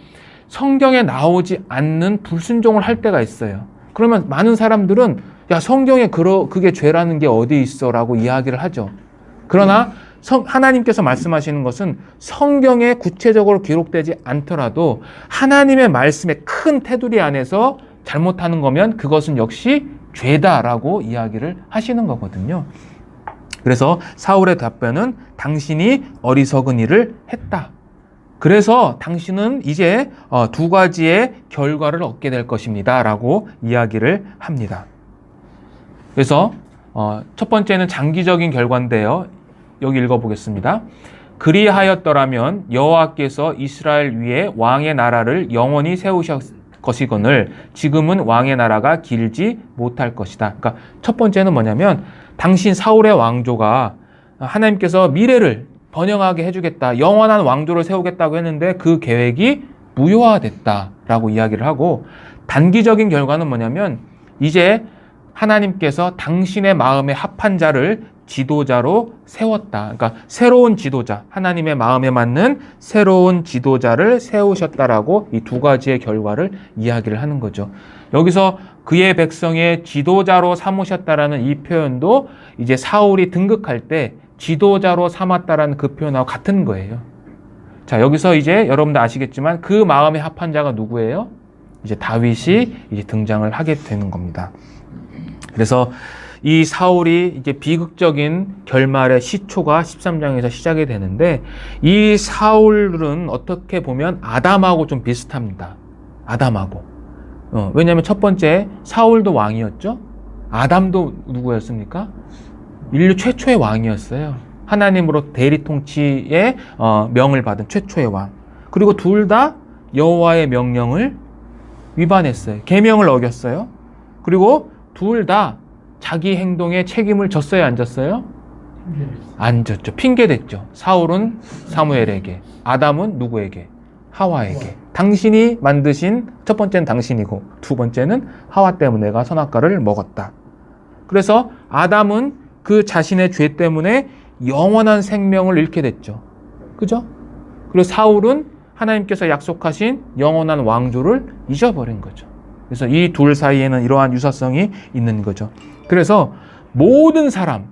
A: 성경에 나오지 않는 불순종을 할 때가 있어요. 그러면 많은 사람들은 야, 성경에 그게 죄라는 게 어디 있어? 라고 이야기를 하죠. 그러나 하나님께서 말씀하시는 것은 성경에 구체적으로 기록되지 않더라도 하나님의 말씀의 큰 테두리 안에서 잘못하는 거면 그것은 역시 죄다라고 이야기를 하시는 거거든요. 그래서 사울의 답변은 당신이 어리석은 일을 했다. 그래서 당신은 이제 두 가지의 결과를 얻게 될 것입니다. 라고 이야기를 합니다. 그래서 첫 번째는 장기적인 결과인데요. 여기 읽어보겠습니다. 그리하였더라면 여호와께서 이스라엘 위에 왕의 나라를 영원히 세우셨 것이거늘 지금은 왕의 나라가 길지 못할 것이다. 그러니까 첫 번째는 뭐냐면 당신 사울의 왕조가 하나님께서 미래를 번영하게 해주겠다. 영원한 왕조를 세우겠다고 했는데 그 계획이 무효화됐다라고 이야기를 하고, 단기적인 결과는 뭐냐면 이제 하나님께서 당신의 마음에 합한 자를 지도자로 세웠다. 그러니까 새로운 지도자, 하나님의 마음에 맞는 새로운 지도자를 세우셨다라고 이 두 가지의 결과를 이야기를 하는 거죠. 여기서 그의 백성의 지도자로 삼으셨다라는 이 표현도 이제 사울이 등극할 때 지도자로 삼았다라는 그 표현하고 같은 거예요. 자, 여기서 이제 여러분들 아시겠지만 그 마음에 합한 자가 누구예요? 이제 다윗이 이제 등장을 하게 되는 겁니다. 그래서 이 사울이 이제 비극적인 결말의 시초가 13장에서 시작이 되는데, 이 사울은 어떻게 보면 아담하고 좀 비슷합니다. 아담하고. 왜냐하면 첫 번째 사울도 왕이었죠. 아담도 누구였습니까? 인류 최초의 왕이었어요. 하나님으로 대리 통치의 명을 받은 최초의 왕. 그리고 둘 다 여호와의 명령을 위반했어요. 계명을 어겼어요. 그리고 둘 다 자기 행동에 책임을 졌어요, 안 졌어요? 안 졌죠. 핑계댔죠. 사울은 사무엘에게, 아담은 누구에게? 하와에게. 당신이 만드신, 첫 번째는 당신이고 두 번째는 하와 때문에 내가 선악과를 먹었다. 그래서 아담은 그 자신의 죄 때문에 영원한 생명을 잃게 됐죠. 그죠? 그리고 사울은 하나님께서 약속하신 영원한 왕조를 잊어버린 거죠. 그래서 이 둘 사이에는 이러한 유사성이 있는 거죠. 그래서 모든 사람,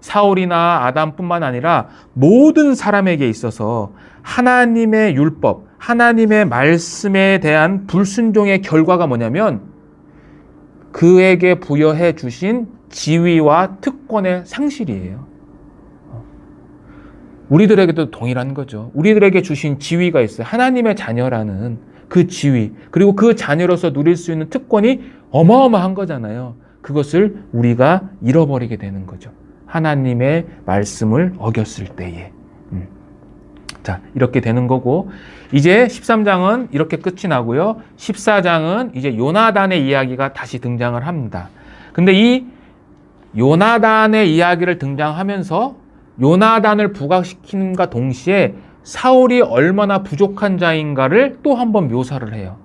A: 사울이나 아담뿐만 아니라 모든 사람에게 있어서 하나님의 율법, 하나님의 말씀에 대한 불순종의 결과가 뭐냐면 그에게 부여해 주신 지위와 특권의 상실이에요. 우리들에게도 동일한 거죠. 우리들에게 주신 지위가 있어요. 하나님의 자녀라는 그 지위, 그리고 그 자녀로서 누릴 수 있는 특권이 어마어마한 거잖아요. 그것을 우리가 잃어버리게 되는 거죠. 하나님의 말씀을 어겼을 때에. 자, 이렇게 되는 거고, 이제 13장은 이렇게 끝이 나고요. 14장은 이제 요나단의 이야기가 다시 등장을 합니다. 근데 이 요나단의 이야기를 등장하면서 요나단을 부각시키는가 동시에 사울이 얼마나 부족한 자인가를 또 한 번 묘사를 해요.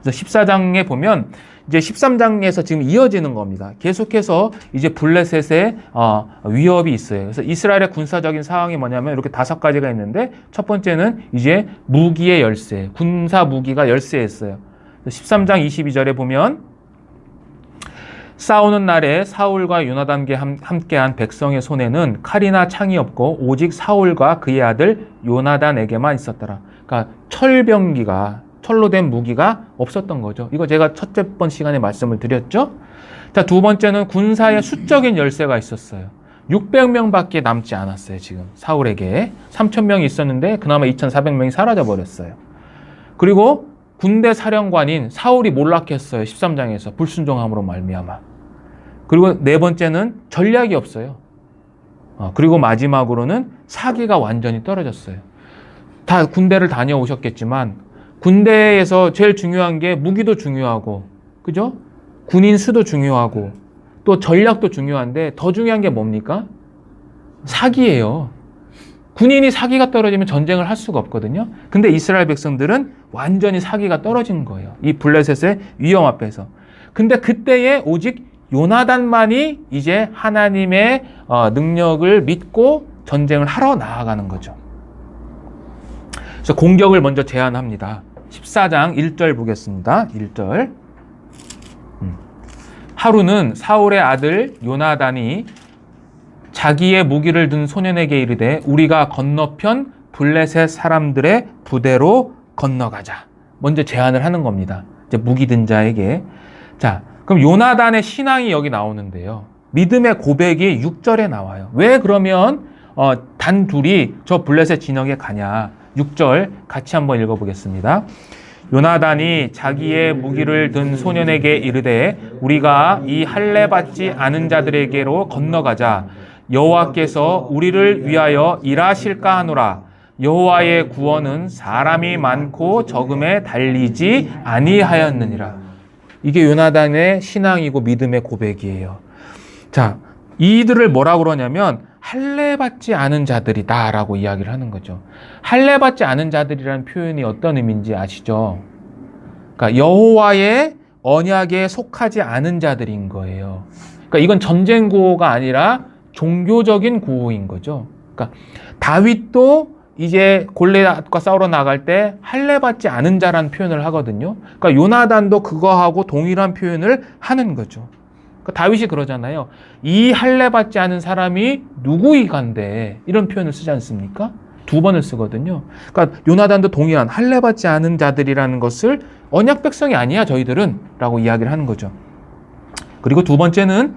A: 그래서 14장에 보면 이제 13장에서 지금 이어지는 겁니다. 계속해서 이제 블레셋의 위협이 있어요. 그래서 이스라엘의 군사적인 상황이 뭐냐면 이렇게 5가지가 있는데, 첫 번째는 이제 무기의 열세, 군사 무기가 열세했어요. 13장 22절에 보면 싸우는 날에 사울과 요나단과 함께한 백성의 손에는 칼이나 창이 없고 오직 사울과 그의 아들 요나단에게만 있었더라. 그러니까 철로 된 무기가 없었던 거죠. 이거 제가 첫째 번 시간에 말씀을 드렸죠. 자, 두 번째는 군사의 수적인 열세가 있었어요. 600명밖에 남지 않았어요. 지금 사울에게 3,000명이 있었는데 그나마 2,400명이 사라져 버렸어요. 그리고 군대 사령관인 사울이 몰락했어요. 13장에서 불순종함으로 말미암아. 그리고 네 번째는 전략이 없어요. 그리고 마지막으로는 사기가 완전히 떨어졌어요. 다 군대를 다녀오셨겠지만 군대에서 제일 중요한 게 무기도 중요하고, 그죠? 군인 수도 중요하고, 또 전략도 중요한데 더 중요한 게 뭡니까? 사기예요. 군인이 사기가 떨어지면 전쟁을 할 수가 없거든요. 근데 이스라엘 백성들은 완전히 사기가 떨어진 거예요. 이 블레셋의 위험 앞에서. 근데 그때에 오직 요나단만이 이제 하나님의 능력을 믿고 전쟁을 하러 나아가는 거죠. 그래서 공격을 먼저 제안합니다. 14장 1절 보겠습니다. 1절. 하루는 사울의 아들 요나단이 자기의 무기를 든 소년에게 이르되 우리가 건너편 블레셋 사람들의 부대로 건너가자. 먼저 제안을 하는 겁니다. 이제 무기 든 자에게. 자, 그럼 요나단의 신앙이 여기 나오는데요. 믿음의 고백이 6절에 나와요. 왜 그러면 단 둘이 저 블레셋 진영에 가냐. 6절 같이 한번 읽어보겠습니다. 요나단이 자기의 무기를 든 소년에게 이르되 우리가 이 할례 받지 않은 자들에게로 건너가자. 여호와께서 우리를 위하여 일하실까 하노라. 여호와의 구원은 사람이 많고 적음에 달리지 아니하였느니라. 이게 요나단의 신앙이고 믿음의 고백이에요. 자, 이들을 뭐라고 그러냐면 할례 받지 않은 자들이다라고 이야기를 하는 거죠. 할례 받지 않은 자들이라는 표현이 어떤 의미인지 아시죠? 그러니까 여호와의 언약에 속하지 않은 자들인 거예요. 그러니까 이건 전쟁 구호가 아니라 종교적인 구호인 거죠. 그러니까 다윗도 이제 골리앗과 싸우러 나갈 때 할례 받지 않은 자라는 표현을 하거든요. 그러니까 요나단도 그거하고 동일한 표현을 하는 거죠. 그러니까 다윗이 그러잖아요. 이 할례 받지 않은 사람이 누구이간데 이런 표현을 쓰지 않습니까? 2번을 쓰거든요. 그러니까 요나단도 동일한 할례 받지 않은 자들이라는 것을 언약 백성이 아니야 저희들은 라고 이야기를 하는 거죠. 그리고 두 번째는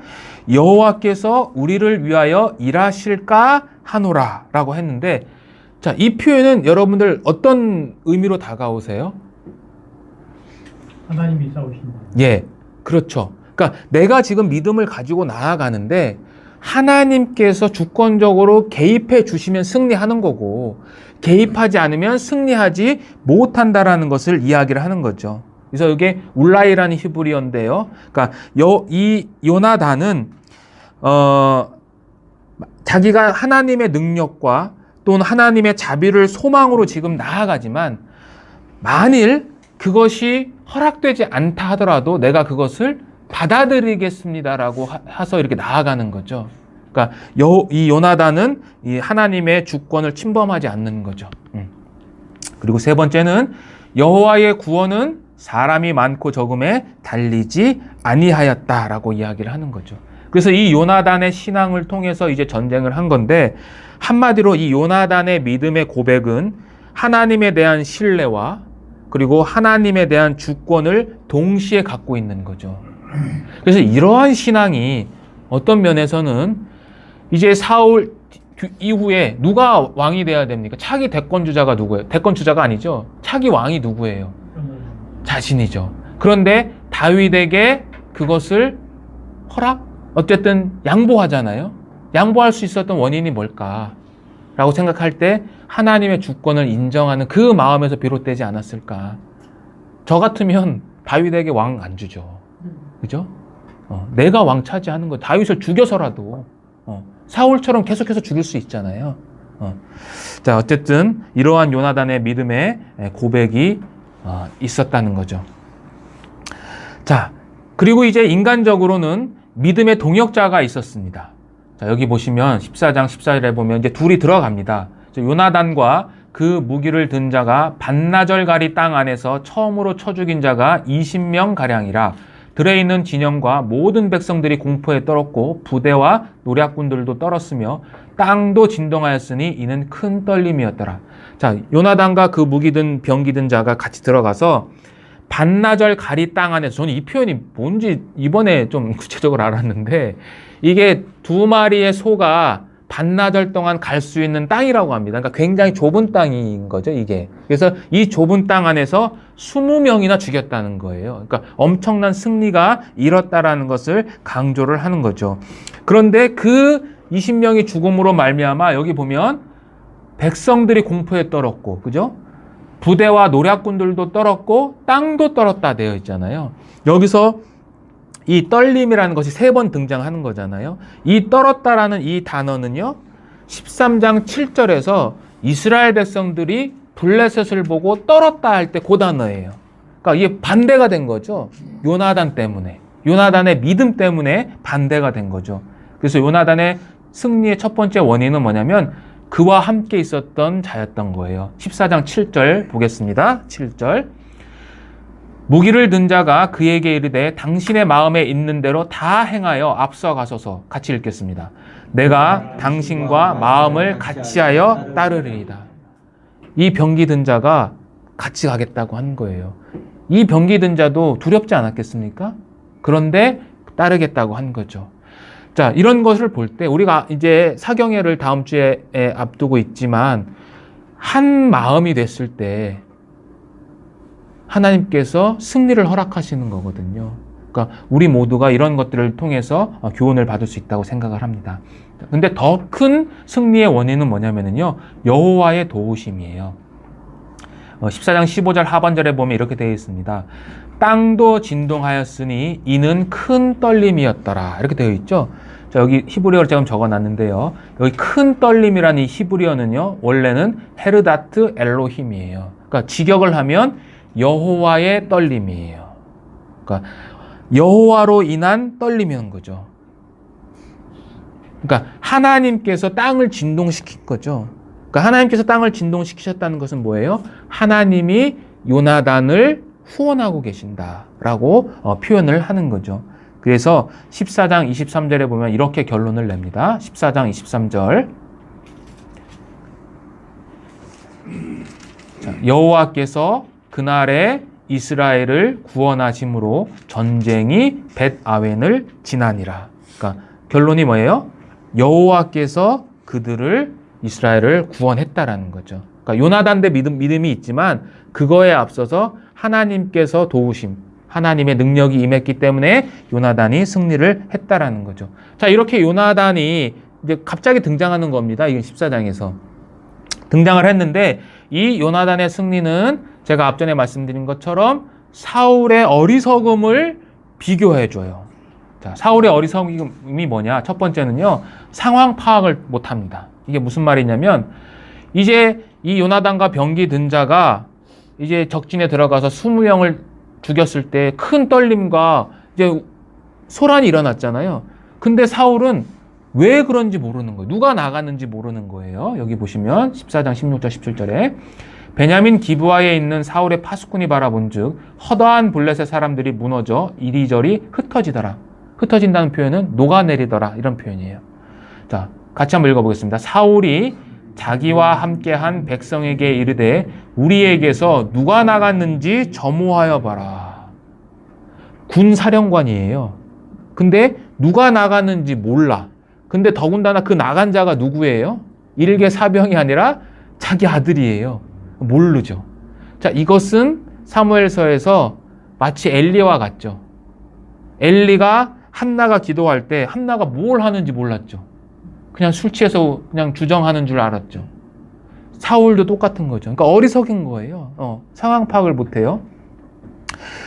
A: 여호와께서 우리를 위하여 일하실까 하노라 라고 했는데, 자, 이 표현은 여러분들 어떤 의미로 다가오세요?
B: 하나님이 싸우신다.
A: 예, 그렇죠. 그러니까 내가 지금 믿음을 가지고 나아가는데 하나님께서 주권적으로 개입해 주시면 승리하는 거고 개입하지 않으면 승리하지 못한다라는 것을 이야기를 하는 거죠. 그래서 이게 울라이라는 히브리어인데요. 그러니까 이 요나단은 자기가 하나님의 능력과 또는 하나님의 자비를 소망으로 지금 나아가지만 만일 그것이 허락되지 않다 하더라도 내가 그것을 받아들이겠습니다라고 해서 이렇게 나아가는 거죠. 그러니까 이 요나단은 이 하나님의 주권을 침범하지 않는 거죠. 그리고 세 번째는 여호와의 구원은 사람이 많고 적음에 달리지 아니하였다라고 이야기를 하는 거죠. 그래서 이 요나단의 신앙을 통해서 이제 전쟁을 한 건데, 한마디로 이 요나단의 믿음의 고백은 하나님에 대한 신뢰와 그리고 하나님에 대한 주권을 동시에 갖고 있는 거죠. 그래서 이러한 신앙이 어떤 면에서는 이제 사울 이후에 누가 왕이 돼야 됩니까? 차기 대권주자가 누구예요? 대권주자가 아니죠. 차기 왕이 누구예요? 자신이죠. 그런데 다윗에게 그것을 어쨌든 양보하잖아요. 양보할 수 있었던 원인이 뭘까라고 생각할 때 하나님의 주권을 인정하는 그 마음에서 비롯되지 않았을까. 저 같으면 다윗에게 왕 안 주죠. 그죠? 내가 왕 차지하는 거, 다윗을 죽여서라도 사울처럼 계속해서 죽일 수 있잖아요. 자, 어쨌든 이러한 요나단의 믿음의 고백이 있었다는 거죠. 자, 그리고 이제 인간적으로는 믿음의 동역자가 있었습니다. 자, 여기 보시면 14장 14절에 보면 이제 둘이 들어갑니다. 요나단과 그 무기를 든 자가 반나절가리 땅 안에서 처음으로 쳐 죽인 자가 20명 가량이라. 들에 있는 진영과 모든 백성들이 공포에 떨었고 부대와 노략군들도 떨었으며 땅도 진동하였으니 이는 큰 떨림이었더라. 자, 요나단과 그 무기 든 병기 든 자가 같이 들어가서 반나절 가리 땅 안에서, 저는 이 표현이 뭔지 이번에 좀 구체적으로 알았는데 이게 2마리의 소가 반나절 동안 갈 수 있는 땅이라고 합니다. 그러니까 굉장히 좁은 땅인 거죠, 이게. 그래서 이 좁은 땅 안에서 20명이나 죽였다는 거예요. 그러니까 엄청난 승리가 이뤘다라는 것을 강조를 하는 거죠. 그런데 그 20명이 죽음으로 말미암아 여기 보면 백성들이 공포에 떨었고, 그죠? 부대와 노략군들도 떨었고 땅도 떨었다 되어 있잖아요. 여기서 이 떨림이라는 것이 3번 등장하는 거잖아요. 이 떨었다라는 이 단어는요, 13장 7절에서 이스라엘 백성들이 블레셋을 보고 떨었다 할 때 그 단어예요. 그러니까 이게 반대가 된 거죠. 요나단 때문에. 요나단의 믿음 때문에 반대가 된 거죠. 그래서 요나단의 승리의 첫 번째 원인은 뭐냐면 그와 함께 있었던 자였던 거예요. 14장 7절 보겠습니다. 7절. 무기를 든 자가 그에게 이르되 당신의 마음에 있는 대로 다 행하여 앞서가소서. 같이 읽겠습니다. 내가 당신과 마음을 같이하여 따르리이다. 이 병기 든 자가 같이 가겠다고 한 거예요. 이 병기 든 자도 두렵지 않았겠습니까? 그런데 따르겠다고 한 거죠. 자, 이런 것을 볼 때 우리가 이제 사경회를 다음 주에 앞두고 있지만 한 마음이 됐을 때 하나님께서 승리를 허락하시는 거거든요. 그러니까 우리 모두가 이런 것들을 통해서 교훈을 받을 수 있다고 생각을 합니다. 근데 더 큰 승리의 원인은 뭐냐면요, 여호와의 도우심이에요. 14장 15절 하반절에 보면 이렇게 되어 있습니다. 땅도 진동하였으니 이는 큰 떨림이었더라. 이렇게 되어 있죠. 자, 여기 히브리어로 제가 적어놨는데요. 여기 큰 떨림이라는 이 히브리어는요, 원래는 헤르다트 엘로힘이에요. 그러니까 직역을 하면 여호와의 떨림이에요. 그러니까 여호와로 인한 떨림이라는 거죠. 그러니까 하나님께서 땅을 진동시킨 거죠. 그러니까 하나님께서 땅을 진동시키셨다는 것은 뭐예요? 하나님이 요나단을 후원하고 계신다라고 표현을 하는 거죠. 그래서 14장 23절에 보면 이렇게 결론을 냅니다. 14장 23절. 자, 여호와께서 그날에 이스라엘을 구원하심으로 전쟁이 벳아웬을 지나니라. 그러니까 결론이 뭐예요? 여호와께서 그들을 이스라엘을 구원했다라는 거죠. 그러니까 요나단의 믿음이 있지만 그거에 앞서서 하나님께서 도우심, 하나님의 능력이 임했기 때문에 요나단이 승리를 했다라는 거죠. 자, 이렇게 요나단이 이제 갑자기 등장하는 겁니다. 이건 14장에서 등장을 했는데 이 요나단의 승리는 제가 앞전에 말씀드린 것처럼 사울의 어리석음을 비교해줘요. 자, 사울의 어리석음이 뭐냐? 첫 번째는요, 상황 파악을 못합니다. 이게 무슨 말이냐면 이제 이 요나단과 병기 든 자가 이제 적진에 들어가서 20명을 죽였을 때 큰 떨림과 이제 소란이 일어났잖아요. 근데 사울은 왜 그런지 모르는 거예요. 누가 나갔는지 모르는 거예요. 여기 보시면 14장 16절 17절에 베냐민 기브아에 있는 사울의 파수꾼이 바라본즉 허다한 블레셋 사람들이 무너져 이리저리 흩어지더라. 흩어진다는 표현은 녹아내리더라, 이런 표현이에요. 자, 같이 한번 읽어보겠습니다. 사울이 자기와 함께한 백성에게 이르되 우리에게서 누가 나갔는지 점호하여 봐라. 군 사령관이에요. 근데 누가 나갔는지 몰라. 근데 더군다나 그 나간 자가 누구예요? 일개 사병이 아니라 자기 아들이에요. 모르죠. 자, 이것은 사무엘서에서 마치 엘리와 같죠. 엘리가 한나가 기도할 때 한나가 뭘 하는지 몰랐죠. 그냥 술 취해서 그냥 주정하는 줄 알았죠. 사울도 똑같은 거죠. 그러니까 어리석은 거예요. 상황 파악을 못해요.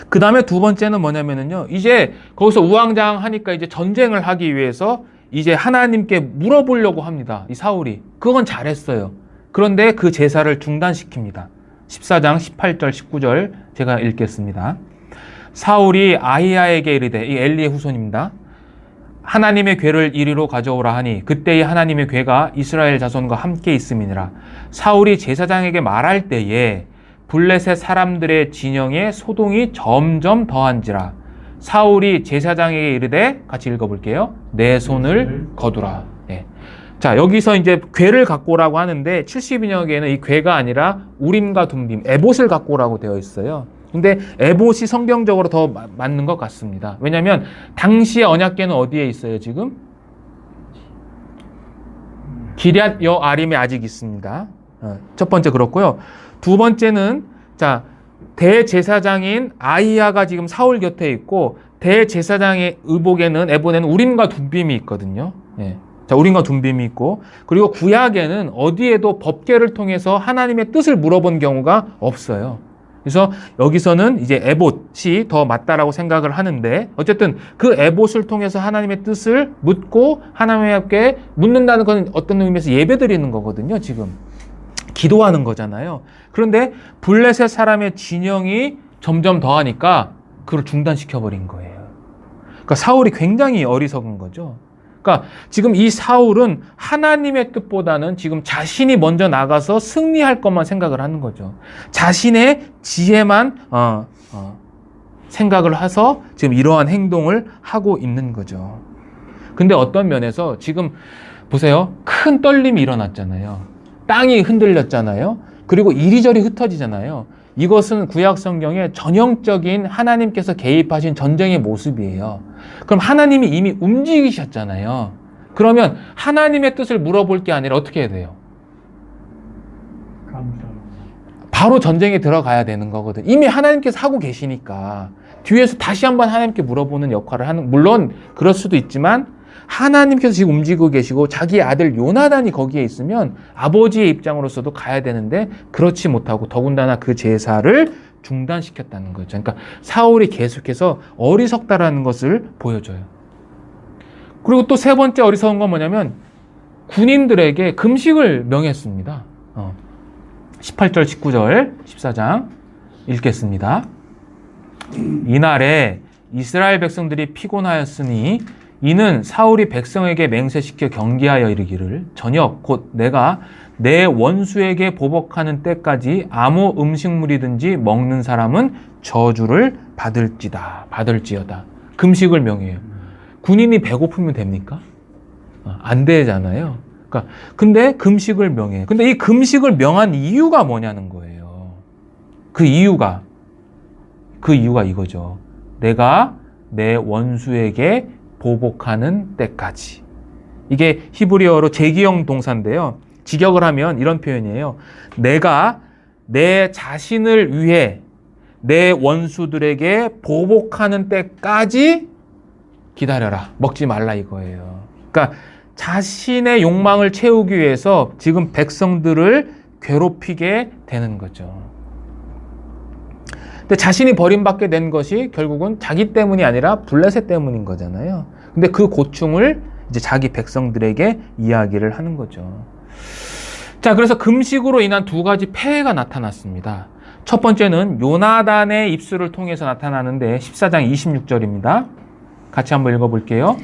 A: 그 다음에 두 번째는 뭐냐면요, 이제 거기서 우왕좌왕하니까 이제 전쟁을 하기 위해서 이제 하나님께 물어보려고 합니다. 이 사울이. 그건 잘했어요. 그런데 그 제사를 중단시킵니다. 14장 18절 19절 제가 읽겠습니다. 사울이 아히야에게 이르되, 이 엘리의 후손입니다. 하나님의 궤를 이리로 가져오라 하니 그때의 하나님의 궤가 이스라엘 자손과 함께 있음이니라. 사울이 제사장에게 말할 때에 블레셋 사람들의 진영에 소동이 점점 더한지라. 사울이 제사장에게 이르되, 같이 읽어볼게요. 내 손을 거두라. 네. 자, 여기서 이제 궤를 갖고 오라고 하는데 70인역에는 이 궤가 아니라 우림과 둠빔, 에봇을 갖고 오라고 되어 있어요. 근데 에봇이 성경적으로 더 맞는 것 같습니다. 왜냐하면 당시의 언약궤는 어디에 있어요, 지금? 기럇 여아림에 아직 있습니다. 첫 번째 그렇고요. 두 번째는, 자, 대제사장인 아히야가 지금 사울 곁에 있고 대제사장의 의복에는, 에봇에는 우림과 둠빔이 있거든요. 예. 자, 우림과 둠빔이 있고, 그리고 구약에는 어디에도 법궤를 통해서 하나님의 뜻을 물어본 경우가 없어요. 그래서 여기서는 이제 에봇이 더 맞다라고 생각을 하는데, 어쨌든 그 에봇을 통해서 하나님의 뜻을 묻고 하나님께 묻는다는 건 어떤 의미에서 예배 드리는 거거든요. 지금 기도하는 거잖아요. 그런데 블레셋 사람의 진영이 점점 더하니까 그걸 중단시켜버린 거예요. 그러니까 사울이 굉장히 어리석은 거죠. 그러니까 지금 이 사울은 하나님의 뜻보다는 지금 자신이 먼저 나가서 승리할 것만 생각을 하는 거죠. 자신의 지혜만 생각을 해서 지금 이러한 행동을 하고 있는 거죠. 근데 어떤 면에서 지금 보세요. 큰 떨림이 일어났잖아요. 땅이 흔들렸잖아요. 그리고 이리저리 흩어지잖아요. 이것은 구약 성경의 전형적인 하나님께서 개입하신 전쟁의 모습이에요. 그럼 하나님이 이미 움직이셨잖아요. 그러면 하나님의 뜻을 물어볼 게 아니라 어떻게 해야 돼요? 바로 전쟁에 들어가야 되는 거거든. 이미 하나님께서 하고 계시니까 뒤에서 다시 한번 하나님께 물어보는 역할을 하는, 물론 그럴 수도 있지만 하나님께서 지금 움직이고 계시고 자기 아들 요나단이 거기에 있으면 아버지의 입장으로서도 가야 되는데 그렇지 못하고 더군다나 그 제사를 중단시켰다는 거죠. 그러니까 사울이 계속해서 어리석다라는 것을 보여줘요. 그리고 또 세 번째 어리석은 건 뭐냐면 군인들에게 금식을 명했습니다. 18절, 19절, 14장 읽겠습니다. 이날에 이스라엘 백성들이 피곤하였으니 이는 사울이 백성에게 맹세시켜 경계하여 이르기를 저녁 곧 내가 내 원수에게 보복하는 때까지 아무 음식물이든지 먹는 사람은 저주를 받을지어다. 금식을 명해요. 군인이 배고프면 됩니까? 안 되잖아요. 그러니까 근데 금식을 명해요. 근데 이 금식을 명한 이유가 뭐냐는 거예요. 그 이유가 이거죠. 내가 내 원수에게 보복하는 때까지. 이게 히브리어로 제기형 동사인데요. 직역을 하면 이런 표현이에요. 내가 내 자신을 위해 내 원수들에게 보복하는 때까지 기다려라. 먹지 말라 이거예요. 그러니까 자신의 욕망을 채우기 위해서 지금 백성들을 괴롭히게 되는 거죠. 근데 자신이 버림받게 된 것이 결국은 자기 때문이 아니라 블레셋 때문인 거잖아요. 근데 그 고충을 이제 자기 백성들에게 이야기를 하는 거죠. 자, 그래서 금식으로 인한 두 가지 폐해가 나타났습니다. 첫 번째는 요나단의 입술을 통해서 나타나는데 14장 26절입니다. 같이 한번 읽어볼게요.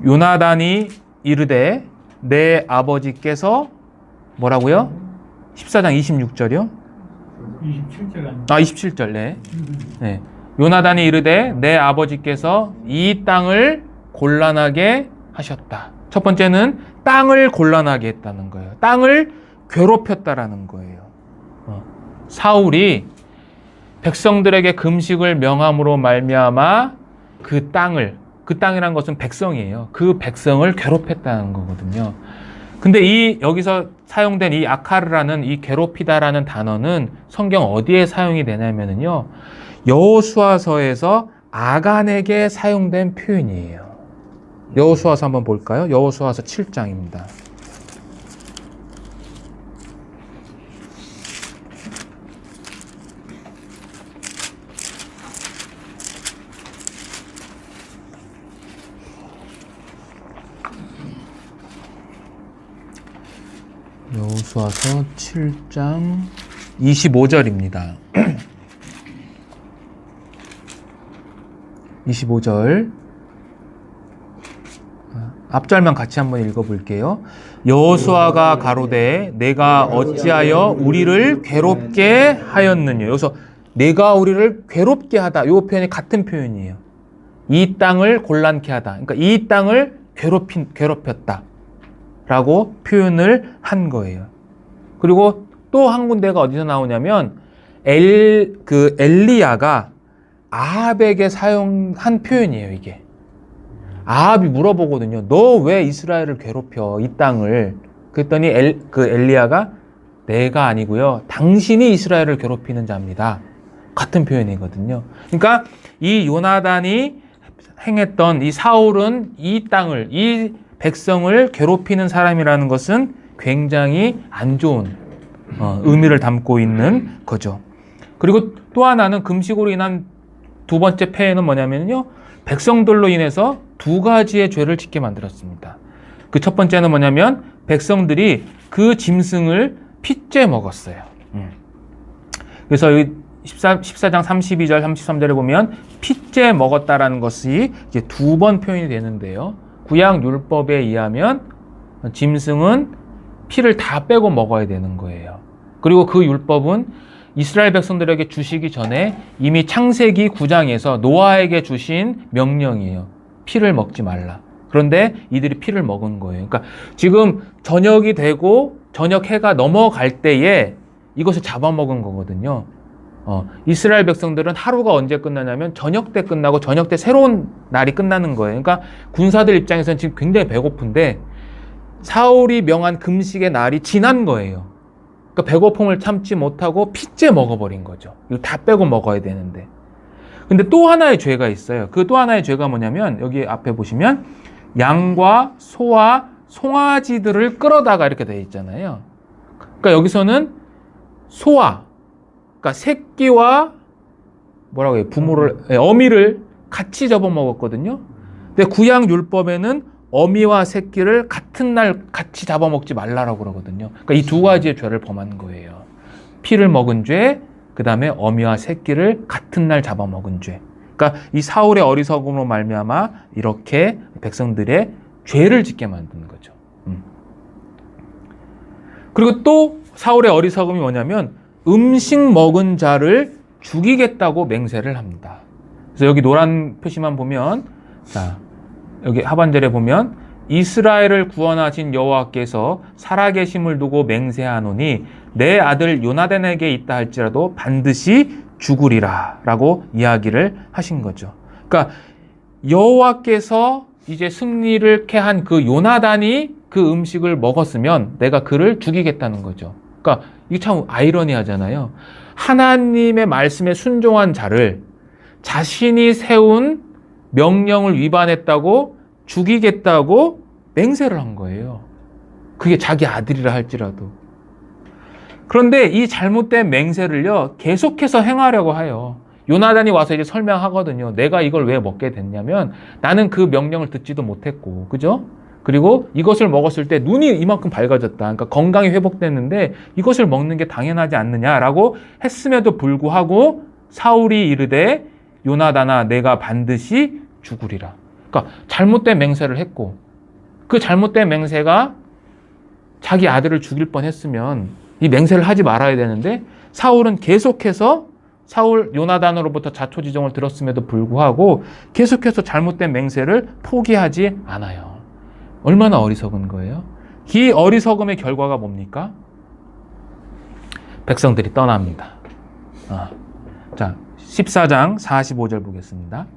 A: 요나단이 이르되 내 아버지께서 뭐라고요? 14장 26절이요?
B: 27절
A: 27절, 네. 네. 요나단이 이르되 내 아버지께서 이 땅을 곤란하게 하셨다. 첫 번째는 땅을 곤란하게 했다는 거예요. 땅을 괴롭혔다라는 거예요. 사울이 백성들에게 금식을 명함으로 말미암아 그 땅이란 것은 백성이에요. 그 백성을 괴롭혔다는 거거든요. 근데 여기서 사용된 이 아카르라는 이 괴롭히다라는 단어는 성경 어디에 사용이 되냐면요. 여호수아서에서 아간에게 사용된 표현이에요. 여호수아서 한번 볼까요? 여호수아서 7장입니다. 여호수아서 7장 25절입니다. 25절 앞절만 같이 한번 읽어볼게요. 여호수아가 가로되 내가 어찌하여 우리를 괴롭게 하였느냐. 여기서 내가 우리를 괴롭게 하다. 이 표현이 같은 표현이에요. 이 땅을 곤란케 하다. 그러니까 이 땅을 괴롭혔다. 라고 표현을 한 거예요. 그리고 또 한 군데가 어디서 나오냐면 엘리야가 아합에게 사용한 표현이에요. 이게 아합이 물어보거든요. 너 왜 이스라엘을 괴롭혀? 이 땅을. 그랬더니 엘리야가 내가 아니고요. 당신이 이스라엘을 괴롭히는 자입니다. 같은 표현이거든요. 그러니까 이 요나단이 행했던 이 사울은 이 땅을, 이 백성을 괴롭히는 사람이라는 것은 굉장히 안 좋은 의미를 담고 있는 거죠. 그리고 또 하나는 금식으로 인한 두 번째 폐해는 뭐냐면요. 백성들로 인해서 두 가지의 죄를 짓게 만들었습니다. 그 첫 번째는 뭐냐면 백성들이 그 짐승을 핏째 먹었어요. 그래서 14장 32절, 33절에 보면 핏째 먹었다라는 것이 이제 두 번 표현이 되는데요. 구약 율법에 의하면 짐승은 피를 다 빼고 먹어야 되는 거예요. 그리고 그 율법은 이스라엘 백성들에게 주시기 전에 이미 창세기 9장에서 노아에게 주신 명령이에요. 피를 먹지 말라. 그런데 이들이 피를 먹은 거예요. 그러니까 지금 저녁이 되고 저녁 해가 넘어갈 때에 이것을 잡아먹은 거거든요. 이스라엘 백성들은 하루가 언제 끝나냐면 저녁 때 끝나고 저녁 때 새로운 날이 끝나는 거예요. 그러니까 군사들 입장에서는 지금 굉장히 배고픈데 사울이 명한 금식의 날이 지난 거예요. 그러니까 배고픔을 참지 못하고 핏째 먹어버린 거죠. 이거 다 빼고 먹어야 되는데. 근데 또 하나의 죄가 있어요. 그 또 하나의 죄가 뭐냐면 여기 앞에 보시면 양과 소와 송아지들을 끌어다가 이렇게 되어 있잖아요. 그러니까 여기서는 소와, 그러니까 새끼와 뭐라고 해요? 어미를 같이 잡아먹었거든요. 근데 구약 율법에는 어미와 새끼를 같은 날 같이 잡아먹지 말라라고 그러거든요. 그러니까 이 두 가지의 죄를 범한 거예요. 피를 먹은 죄, 그 다음에 어미와 새끼를 같은 날 잡아먹은 죄. 그러니까 이 사울의 어리석음으로 말미암아 이렇게 백성들의 죄를 짓게 만드는 거죠. 그리고 또 사울의 어리석음이 뭐냐면 음식 먹은 자를 죽이겠다고 맹세를 합니다. 그래서 여기 노란 표시만 보면, 자, 여기 하반절에 보면 이스라엘을 구원하신 여호와께서 살아계심을 두고 맹세하노니 내 아들 요나단에게 있다 할지라도 반드시 죽으리라 라고 이야기를 하신 거죠. 그러니까 여호와께서 이제 승리를 캐한 그 요나단이 그 음식을 먹었으면 내가 그를 죽이겠다는 거죠. 그러니까 이게 참 아이러니하잖아요. 하나님의 말씀에 순종한 자를 자신이 세운 명령을 위반했다고 죽이겠다고 맹세를 한 거예요. 그게 자기 아들이라 할지라도. 그런데 이 잘못된 맹세를요, 계속해서 행하려고 해요. 요나단이 와서 이제 설명하거든요. 내가 이걸 왜 먹게 됐냐면 나는 그 명령을 듣지도 못했고, 그죠? 그리고 이것을 먹었을 때 눈이 이만큼 밝아졌다. 그러니까 건강이 회복됐는데 이것을 먹는 게 당연하지 않느냐라고 했음에도 불구하고 사울이 이르되 요나단아 내가 반드시 죽으리라. 그러니까 잘못된 맹세를 했고 그 잘못된 맹세가 자기 아들을 죽일 뻔했으면 이 맹세를 하지 말아야 되는데 사울은 계속해서 요나단으로부터 자초지종을 들었음에도 불구하고 계속해서 잘못된 맹세를 포기하지 않아요. 얼마나 어리석은 거예요? 이 어리석음의 결과가 뭡니까? 백성들이 떠납니다. 자, 14장 45절 보겠습니다.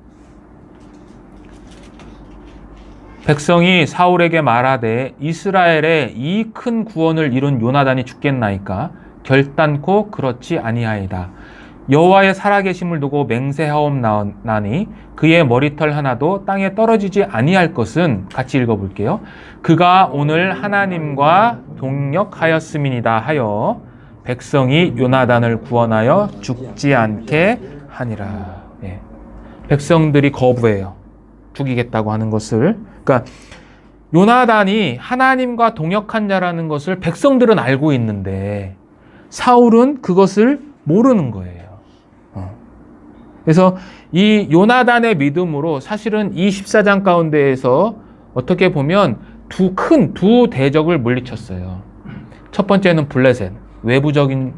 A: 백성이 사울에게 말하되 이스라엘에 이 큰 구원을 이룬 요나단이 죽겠나이까? 결단코 그렇지 아니하이다. 여호와의 살아계심을 두고 맹세하옵나니 그의 머리털 하나도 땅에 떨어지지 아니할 것은, 같이 읽어볼게요. 그가 오늘 하나님과 동역하였음이니이다 하여 백성이 요나단을 구원하여 죽지 않게 하니라. 예. 백성들이 거부해요. 죽이겠다고 하는 것을. 그러니까 요나단이 하나님과 동역한 자라는 것을 백성들은 알고 있는데 사울은 그것을 모르는 거예요. 그래서 이 요나단의 믿음으로 사실은 이 14장 가운데에서 어떻게 보면 두 대적을 물리쳤어요. 첫 번째는 블레셋, 외부적인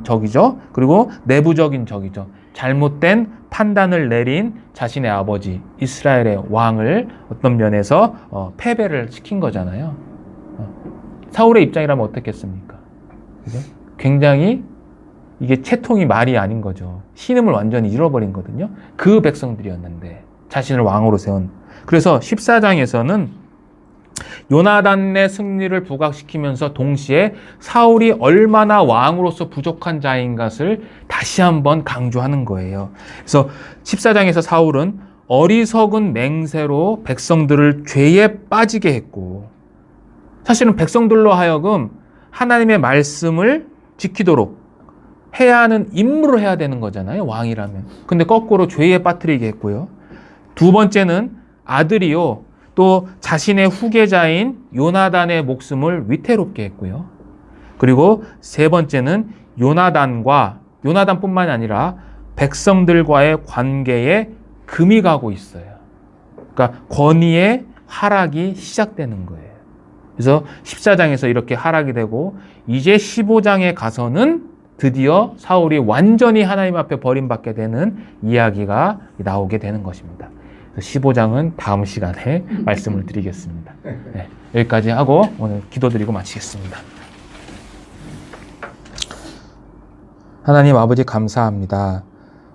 A: 적이죠. 그리고 내부적인 적이죠. 잘못된 판단을 내린 자신의 아버지 이스라엘의 왕을 어떤 면에서 패배를 시킨 거잖아요. 사울의 입장이라면 어떻겠습니까? 그죠? 굉장히 이게 채통이 말이 아닌 거죠. 신임을 완전히 잃어버린 거거든요. 그 백성들이었는데 자신을 왕으로 세운. 그래서 14장에서는 요나단의 승리를 부각시키면서 동시에 사울이 얼마나 왕으로서 부족한 자인 것을 다시 한번 강조하는 거예요. 그래서 14장에서 사울은 어리석은 맹세로 백성들을 죄에 빠지게 했고, 사실은 백성들로 하여금 하나님의 말씀을 지키도록 해야 하는 임무를 해야 되는 거잖아요, 왕이라면. 근데 거꾸로 죄에 빠뜨리게 했고요. 두 번째는 아들이요, 또 자신의 후계자인 요나단의 목숨을 위태롭게 했고요. 그리고 세 번째는 요나단뿐만이 아니라 백성들과의 관계에 금이 가고 있어요. 그러니까 권위의 하락이 시작되는 거예요. 그래서 14장에서 이렇게 하락이 되고, 이제 15장에 가서는 드디어 사울이 완전히 하나님 앞에 버림받게 되는 이야기가 나오게 되는 것입니다. 15장은 다음 시간에 말씀을 드리겠습니다. 네, 여기까지 하고 오늘 기도드리고 마치겠습니다. 하나님 아버지 감사합니다.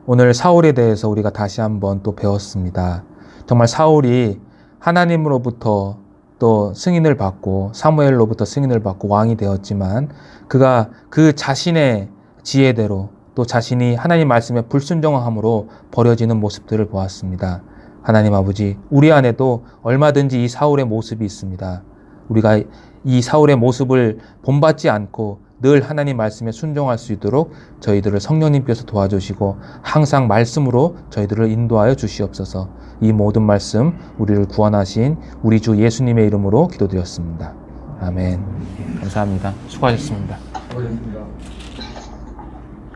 A: 오늘 사울에 대해서 우리가 다시 한번 또 배웠습니다. 정말 사울이 하나님으로부터 또 승인을 받고 사무엘로부터 승인을 받고 왕이 되었지만, 그가 그 자신의 지혜대로 또 자신이 하나님 말씀에 불순종함으로 버려지는 모습들을 보았습니다. 하나님 아버지, 우리 안에도 얼마든지 이 사울의 모습이 있습니다. 우리가 이 사울의 모습을 본받지 않고 늘 하나님 말씀에 순종할 수 있도록 저희들을 성령님께서 도와주시고 항상 말씀으로 저희들을 인도하여 주시옵소서. 이 모든 말씀 우리를 구원하신 우리 주 예수님의 이름으로 기도드렸습니다. 아멘. 감사합니다. 수고하셨습니다.
C: 수고하셨습니다.